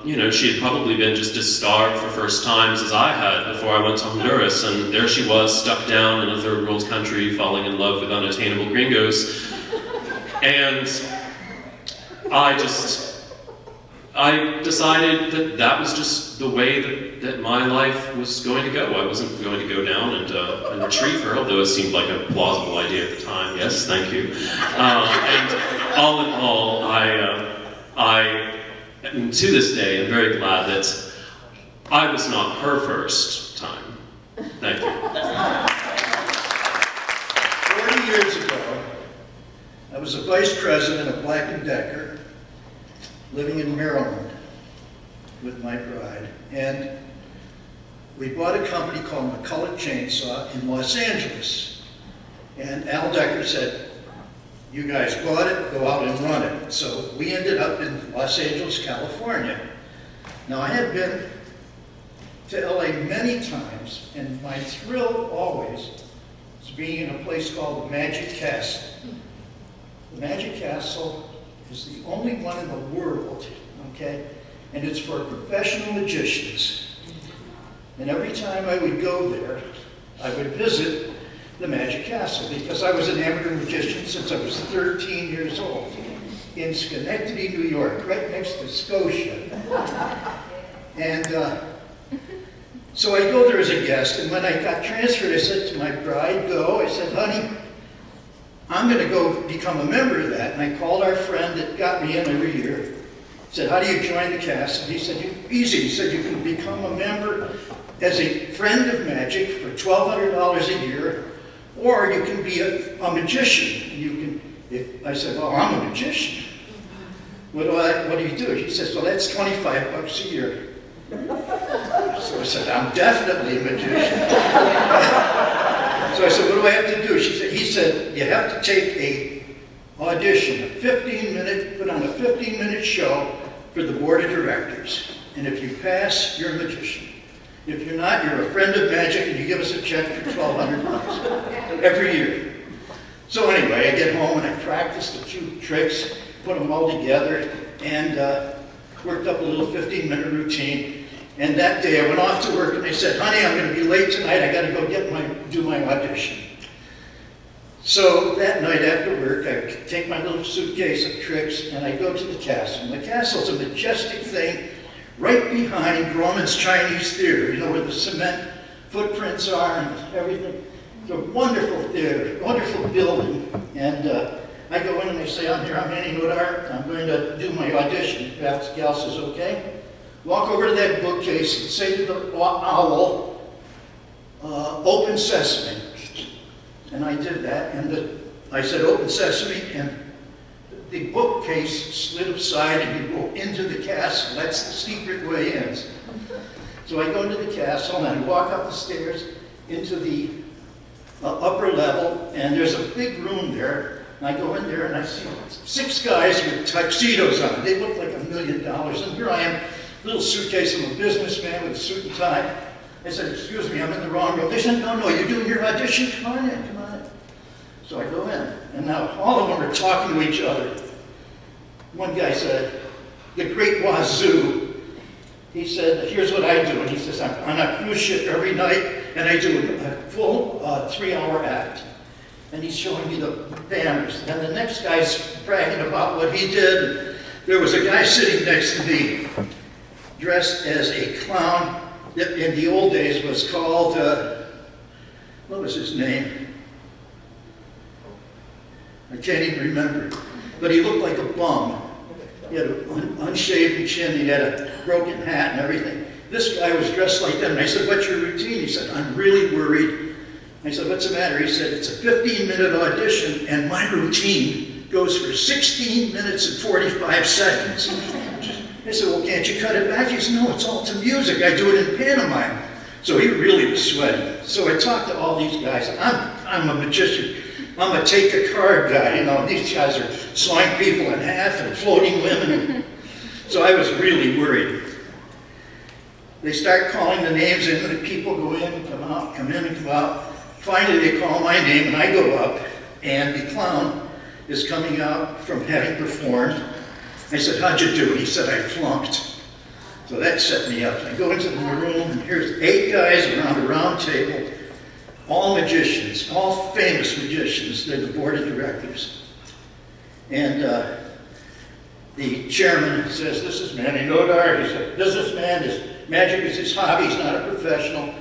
Speaker 9: You know, she had probably been just as starved for first times as I had before I went to Honduras, and there she was, stuck down in a third world country, falling in love with unattainable gringos. And I decided that was just the way that my life was going to go. I wasn't going to go down and retrieve her, although it seemed like a plausible idea at the time. Yes, thank you. And all in all, I to this day, am very glad that I was not her first time. Thank you.
Speaker 10: 40 years ago, I was a vice president of Black & Decker, living in Maryland with my bride, and we bought a company called McCulloch Chainsaw in Los Angeles. And Al Decker said, "You guys bought it, go out and run it." So we ended up in Los Angeles, California. Now I had been to LA many times, and my thrill always was being in a place called the Magic Castle. The Magic Castle is the only one in the world, okay? And it's for professional magicians. And every time I would go there, I would visit the Magic Castle, because I was an amateur magician since I was 13 years old in Schenectady, New York, right next to Scotia. And so I go there as a guest, and when I got transferred, I said to my bride, I said, "Honey, I'm going to go become a member of that." And I called our friend that got me in every year. Said, "How do you join the castle?" He said, "Easy." He said, "You can become a member as a friend of magic for $1,200 a year, or you can be a magician." I said, "Well, I'm a magician." what do you do? She says, well, that's $25 a year. So I said, I'm definitely a magician. So I said, what do I have to do? He said, you have to take a audition, put on a 15-minute show for the board of directors. And if you pass, you're a magician. If you're not, you're a friend of magic, and you give us a check for $1,200 every year. So anyway, I get home and I practiced a few tricks, put them all together, and worked up a little 15-minute routine. And that day I went off to work and they said, honey, I'm going to be late tonight. I got to go do my audition. So that night after work, I take my little suitcase of tricks and I go to the castle. And the castle's a majestic thing right behind Grauman's Chinese Theater, you know, where the cement footprints are and everything. It's a wonderful theater, wonderful building. And I go in and they say, I'm here, I'm Annie Nodar. I'm going to do my audition. If that gal says, okay. Walk over to that bookcase and say to the owl, open sesame. And I did that, and I said, open sesame, and the bookcase slid aside and you go into the castle. That's the secret way in. So I go into the castle and I walk up the stairs into the upper level, and there's a big room there. And I go in there and I see 6 guys with tuxedos on. They look like $1 million. And here I am, little suitcase. I'm a businessman with a suit and tie. I said, excuse me, I'm in the wrong room. They said, no, you're doing your audition. Come on in, come on in. So I go in, and now all of them are talking to each other. One guy said, the great Wazoo, he said, here's what I do. And he says, I'm on a cruise ship every night, and I do a full 3-hour act. And he's showing me the banners. And the next guy's bragging about what he did. There was a guy sitting next to me, dressed as a clown that in the old days was called, what was his name? I can't even remember. But he looked like a bum. He had an unshaven chin, he had a broken hat and everything. This guy was dressed like that, and I said, what's your routine? He said, I'm really worried. I said, what's the matter? He said, it's a 15-minute audition, and my routine goes for 16 minutes and 45 seconds. I said, well, can't you cut it back? He said, no, it's all to music. I do it in pantomime. So he really was sweating. So I talked to all these guys. I'm a magician. I'm a take-a-card guy. You know, these guys are sawing people in half and floating women. So I was really worried. They start calling the names in, and the people go in and come out, come in and come out. Finally, they call my name, and I go up, and the clown is coming out from having performed. I said, how'd you do? He said, I flunked. So that set me up. I go into the room, and here's 8 guys around a round table, all magicians, all famous magicians. They're the board of directors. And the chairman says, this is Manny Nodar. He's a businessman. His magic is his hobby. He's not a professional.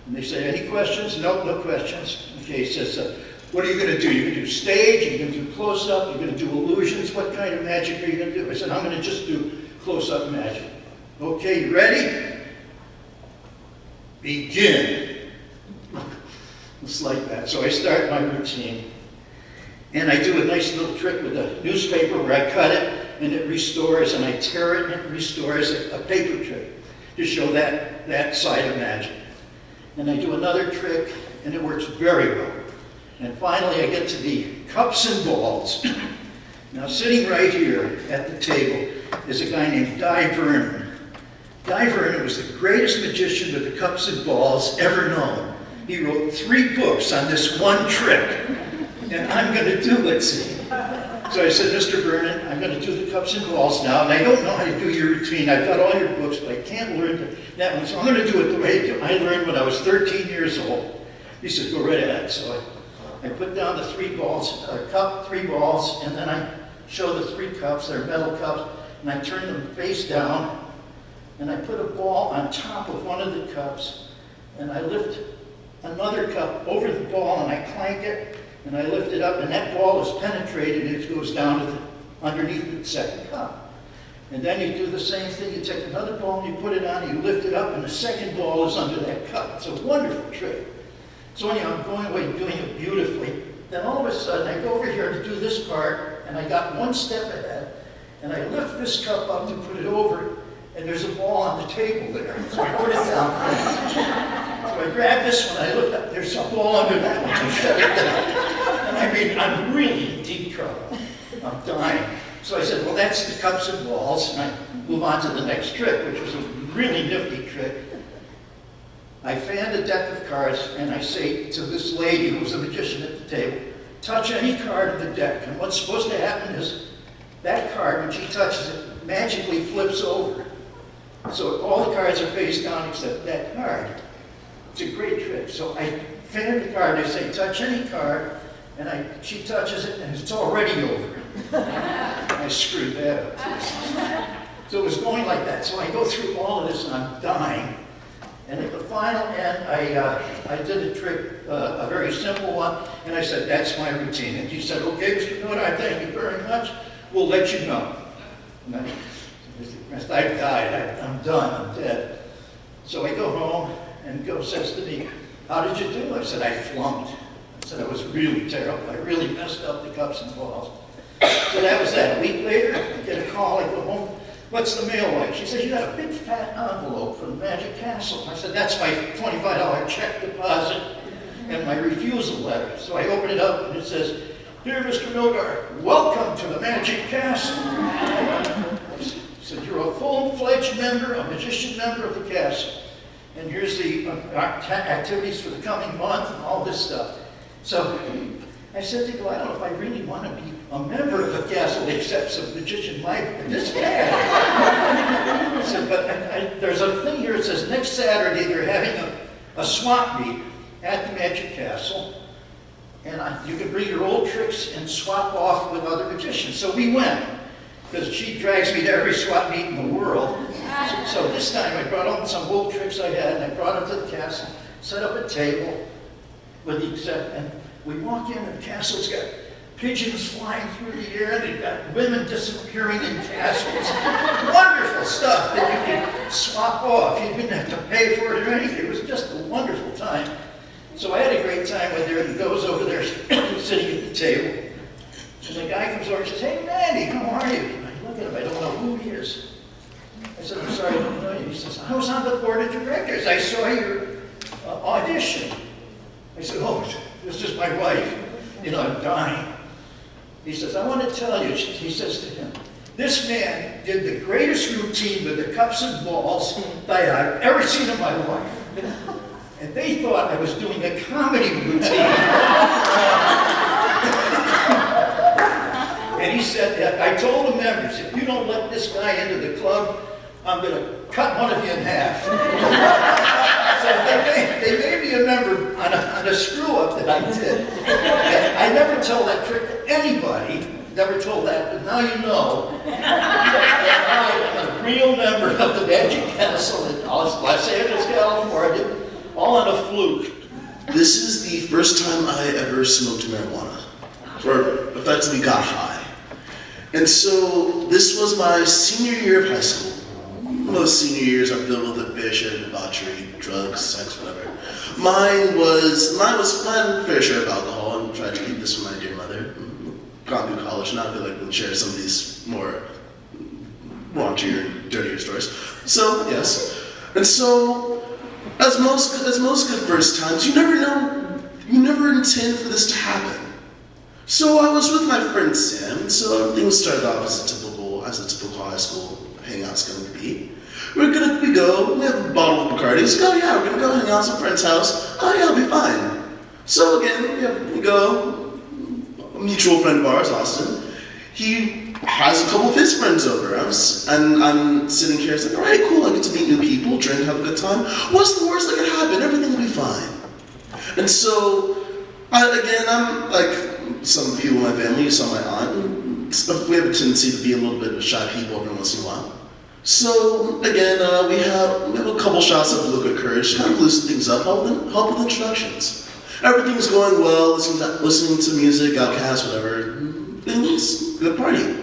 Speaker 10: And they say, any questions? Nope, no questions. Okay, he says, what are you going to do? You're going to do stage, you're going to do close-up, you're going to do illusions. What kind of magic are you going to do? I said, I'm going to just do close-up magic. Okay, you ready? Begin. It's like that. So I start my routine. And I do a nice little trick with a newspaper where I cut it and it restores, and I tear it and it restores a paper trick to show that side of magic. And I do another trick and it works very well. And finally I get to the cups and balls. Now sitting right here at the table is a guy named Di Vernon. Di Vernon was the greatest magician with the cups and balls ever known. He wrote 3 books on this one trick. And I'm going to do it, see. So I said, Mr. Vernon, I'm going to do the cups and balls now, and I don't know how to do your routine. I've got all your books, but I can't learn that one, so I'm going to do it the way I learned when I was 13 years old. He said, go right ahead. So I put down the 3 balls, a cup, 3 balls, and then I show the 3 cups. They're metal cups, and I turn them face down, and I put a ball on top of one of the cups, and I lift another cup over the ball, and I clank it, and I lift it up, and that ball is penetrated, and it goes down to underneath the second cup. And then you do the same thing. You take another ball, and you put it on, you lift it up, and the second ball is under that cup. It's a wonderful trick. So anyhow, I'm going away doing it beautifully. Then all of a sudden, I go over here to do this part, and I got one step ahead, and I lift this cup up to put it over, and there's a ball on the table there. So I put it down. So I grab this one, I look up, there's a ball under that one, I shut it down. And I mean, I'm really in deep trouble. I'm dying. So I said, well, that's the cups and balls, and I move on to the next trick, which was a really nifty trick. I fan a deck of cards, and I say to this lady who was a magician at the table, touch any card in the deck. And what's supposed to happen is that card, when she touches it, magically flips over. So all the cards are face down except that card. It's a great trick. So I fan the card, I say, touch any card, and she touches it, and it's already over. I screwed that up. So it was going like that. So I go through all of this, and I'm dying. And at the final end, I did a trick, a very simple one, and I said, that's my routine. And he said, okay, Mr. Nodar, thank you very much. We'll let you know. And I died. I'm done. I'm dead. So I go home, and Go says to me, how did you do? I said, I flunked. I said, I was really terrible. I really messed up the cups and balls. So that was that. A week later, I get a call. I go home. What's the mail like? She said, you got a big fat envelope from the Magic Castle. I said, that's my $25 check deposit and my refusal letter. So I open it up and it says, dear Mr. Nodar, welcome to the Magic Castle. I said, you're a full-fledged member, a magician member of the castle. And here's the activities for the coming month and all this stuff. So I said to Go, I don't know if I really want to be a member of the castle except some magician like this bad. I said, but there's a thing here, it says next Saturday they're having a swap meet at the Magic Castle, and you can bring your old tricks and swap off with other magicians. So we went, because she drags me to every swap meet in the world. So this time I brought out some old tricks I had, and I brought them to the castle, set up a table with the exec, and we walk in, and the castle's got pigeons flying through the air, they've got women disappearing in castles. Wonderful stuff that you can swap off. You didn't have to pay for it or anything. It was just a wonderful time. So I had a great time with her, and Go's over there sitting at the table. And the guy comes over and says, hey, Manny, how are you? And I look at him, I don't know who he is. I said, I'm sorry, I don't know you. He says, I was on the board of directors. I saw your audition. I said, oh, this is my wife. You know, I'm dying. He says, I want to tell you, he says to him, this man did the greatest routine with the cups and balls that I've ever seen in my life. And they thought I was doing a comedy routine. And he said, I told the members, if you don't let this guy into the club, I'm going to cut one of you in half. So they made me a member on a screw-up that I did. And I never tell that trick to anybody. Never told that, but now you know. I'm a real member of the Magic Castle in Los Angeles, California, all on a fluke.
Speaker 11: This is the first time I ever smoked marijuana, or effectively got high. And so this was my senior year of high school. Most senior years are filled with ambition, debauchery, drugs, sex, whatever. Mine was my fair share of alcohol, and tried to keep this from my dear mother. Gone through college, now I feel like we'll share some of these more raunchier, dirtier stories. So, yes. And so, as most good first times, you never intend for this to happen. So I was with my friend Sam, so everything started off as a typical high school hangout's going to be. We have a bottle of Bacardi. He's like, oh yeah, we're going to go hang out at some friend's house. Oh yeah, I'll be fine. So again, we go, a mutual friend of ours, Austin, he has a couple of his friends over us, and I'm sitting here, it's like, all right, cool, I get to meet new people, drink, have a good time. What's the worst that could happen? Everything will be fine. And so, I'm like some people in my family, you saw my aunt, we have a tendency to be a little bit of shy people every once in a while. So, again, we have a couple shots of liquid courage, kind of loosen things up, help with introductions. Everything's going well, listening to music, Outcast, whatever, things, good party.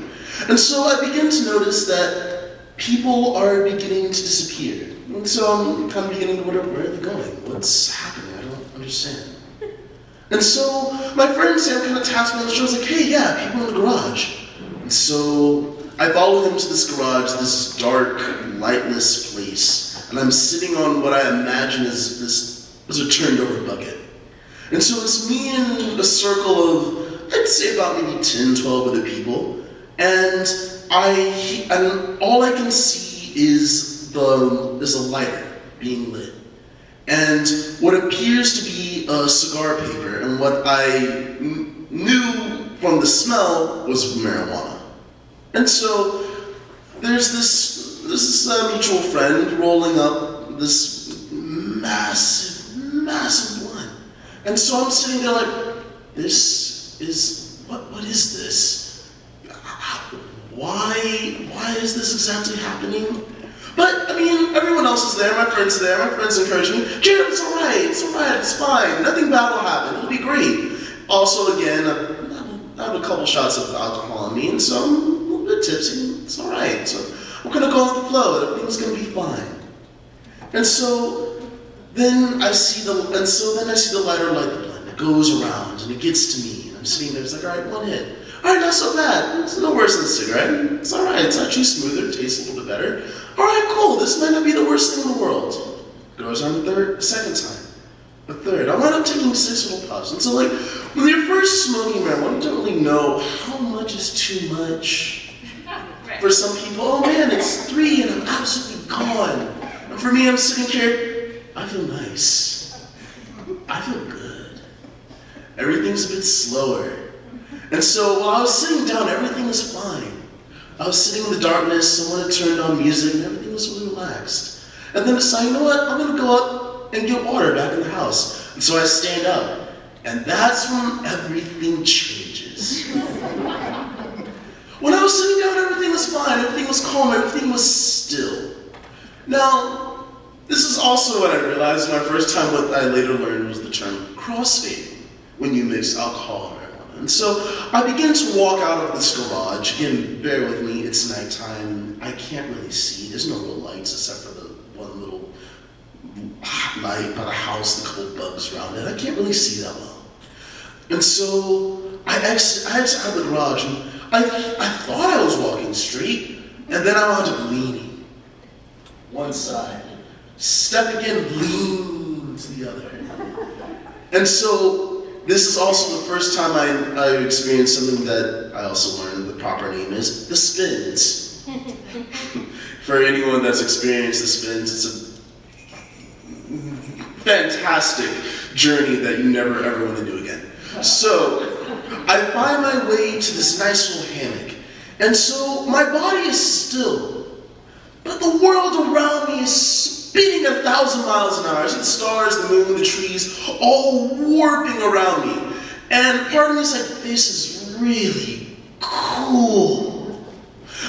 Speaker 11: And so I begin to notice that people are beginning to disappear. And so I'm kind of beginning to wonder, where are they going? What's happening? I don't understand. And so my friend Sam kind of taps me on the shoulder, like, hey, yeah, people in the garage. And so I follow him to this garage, this dark, lightless place, and I'm sitting on what I imagine is a turned over bucket. And so it's me and a circle of, I'd say about maybe 10, 12 other people, and all I can see is a lighter being lit. And what appears to be a cigar paper, and what I knew from the smell was marijuana. And so there's this mutual friend rolling up this massive blunt. And so I'm sitting there like, what is this? Why is this exactly happening? But, I mean, everyone else is there, my friends encourage me, Jared, it's alright, it's fine, nothing bad will happen, it'll be great. Also, again, I have a couple shots of alcohol on me, and so I'm a little bit tipsy, it's alright. So we're gonna go with the flow, everything's gonna be fine. And so then I see the lighter light the blunt, it goes around, and it gets to me, and I'm sitting there, it's like, alright, one hit. Alright, not so bad, it's no worse than a cigarette, it's alright, it's actually smoother, it tastes a little bit better. Alright, cool, this might not be the worst thing in the world. Goes on the second time, a third. I wound up taking 6 little puffs. And so like, when you're first smoking marijuana, you don't really know how much is too much. For some people, oh man, it's 3 and I'm absolutely gone. And for me, I'm sitting here, I feel nice. I feel good. Everything's a bit slower. And so while I was sitting down, everything was fine. I was sitting in the darkness, someone had turned on music, and everything was really relaxed. And then I decided, you know what, I'm gonna go up and get water back in the house. And so I stand up, and that's when everything changes. When I was sitting down, everything was fine, everything was calm, everything was still. Now, this is also what I realized my first time. What I later learned was the term crossfading, when you mix alcohol and marijuana. And so I begin to walk out of this garage. Again, bear with me, it's nighttime. I can't really see. There's no real lights except for the one little light by the house, the couple bugs around it. I can't really see that well. And so I exit out of the garage, and I thought I was walking straight, and then I wound up leaning. One side. Step again, lean to the other. And so this is also the first time I experienced something that I also learned the proper name is the spins. For anyone that's experienced the spins, it's a fantastic journey that you never ever want to do again. So I find my way to this nice little hammock, and so my body is still, but the world around me is spinning 1,000 miles an hour. I see the stars, the moon, the trees, all warping around me. And part of me is like, this is really cool.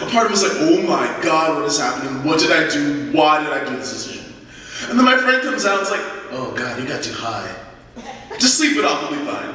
Speaker 11: A part of me is like, oh my God, what is happening? What did I do? Why did I do this decision? And then my friend comes out and is like, oh God, you got too high. Just sleep it off, it'll be fine.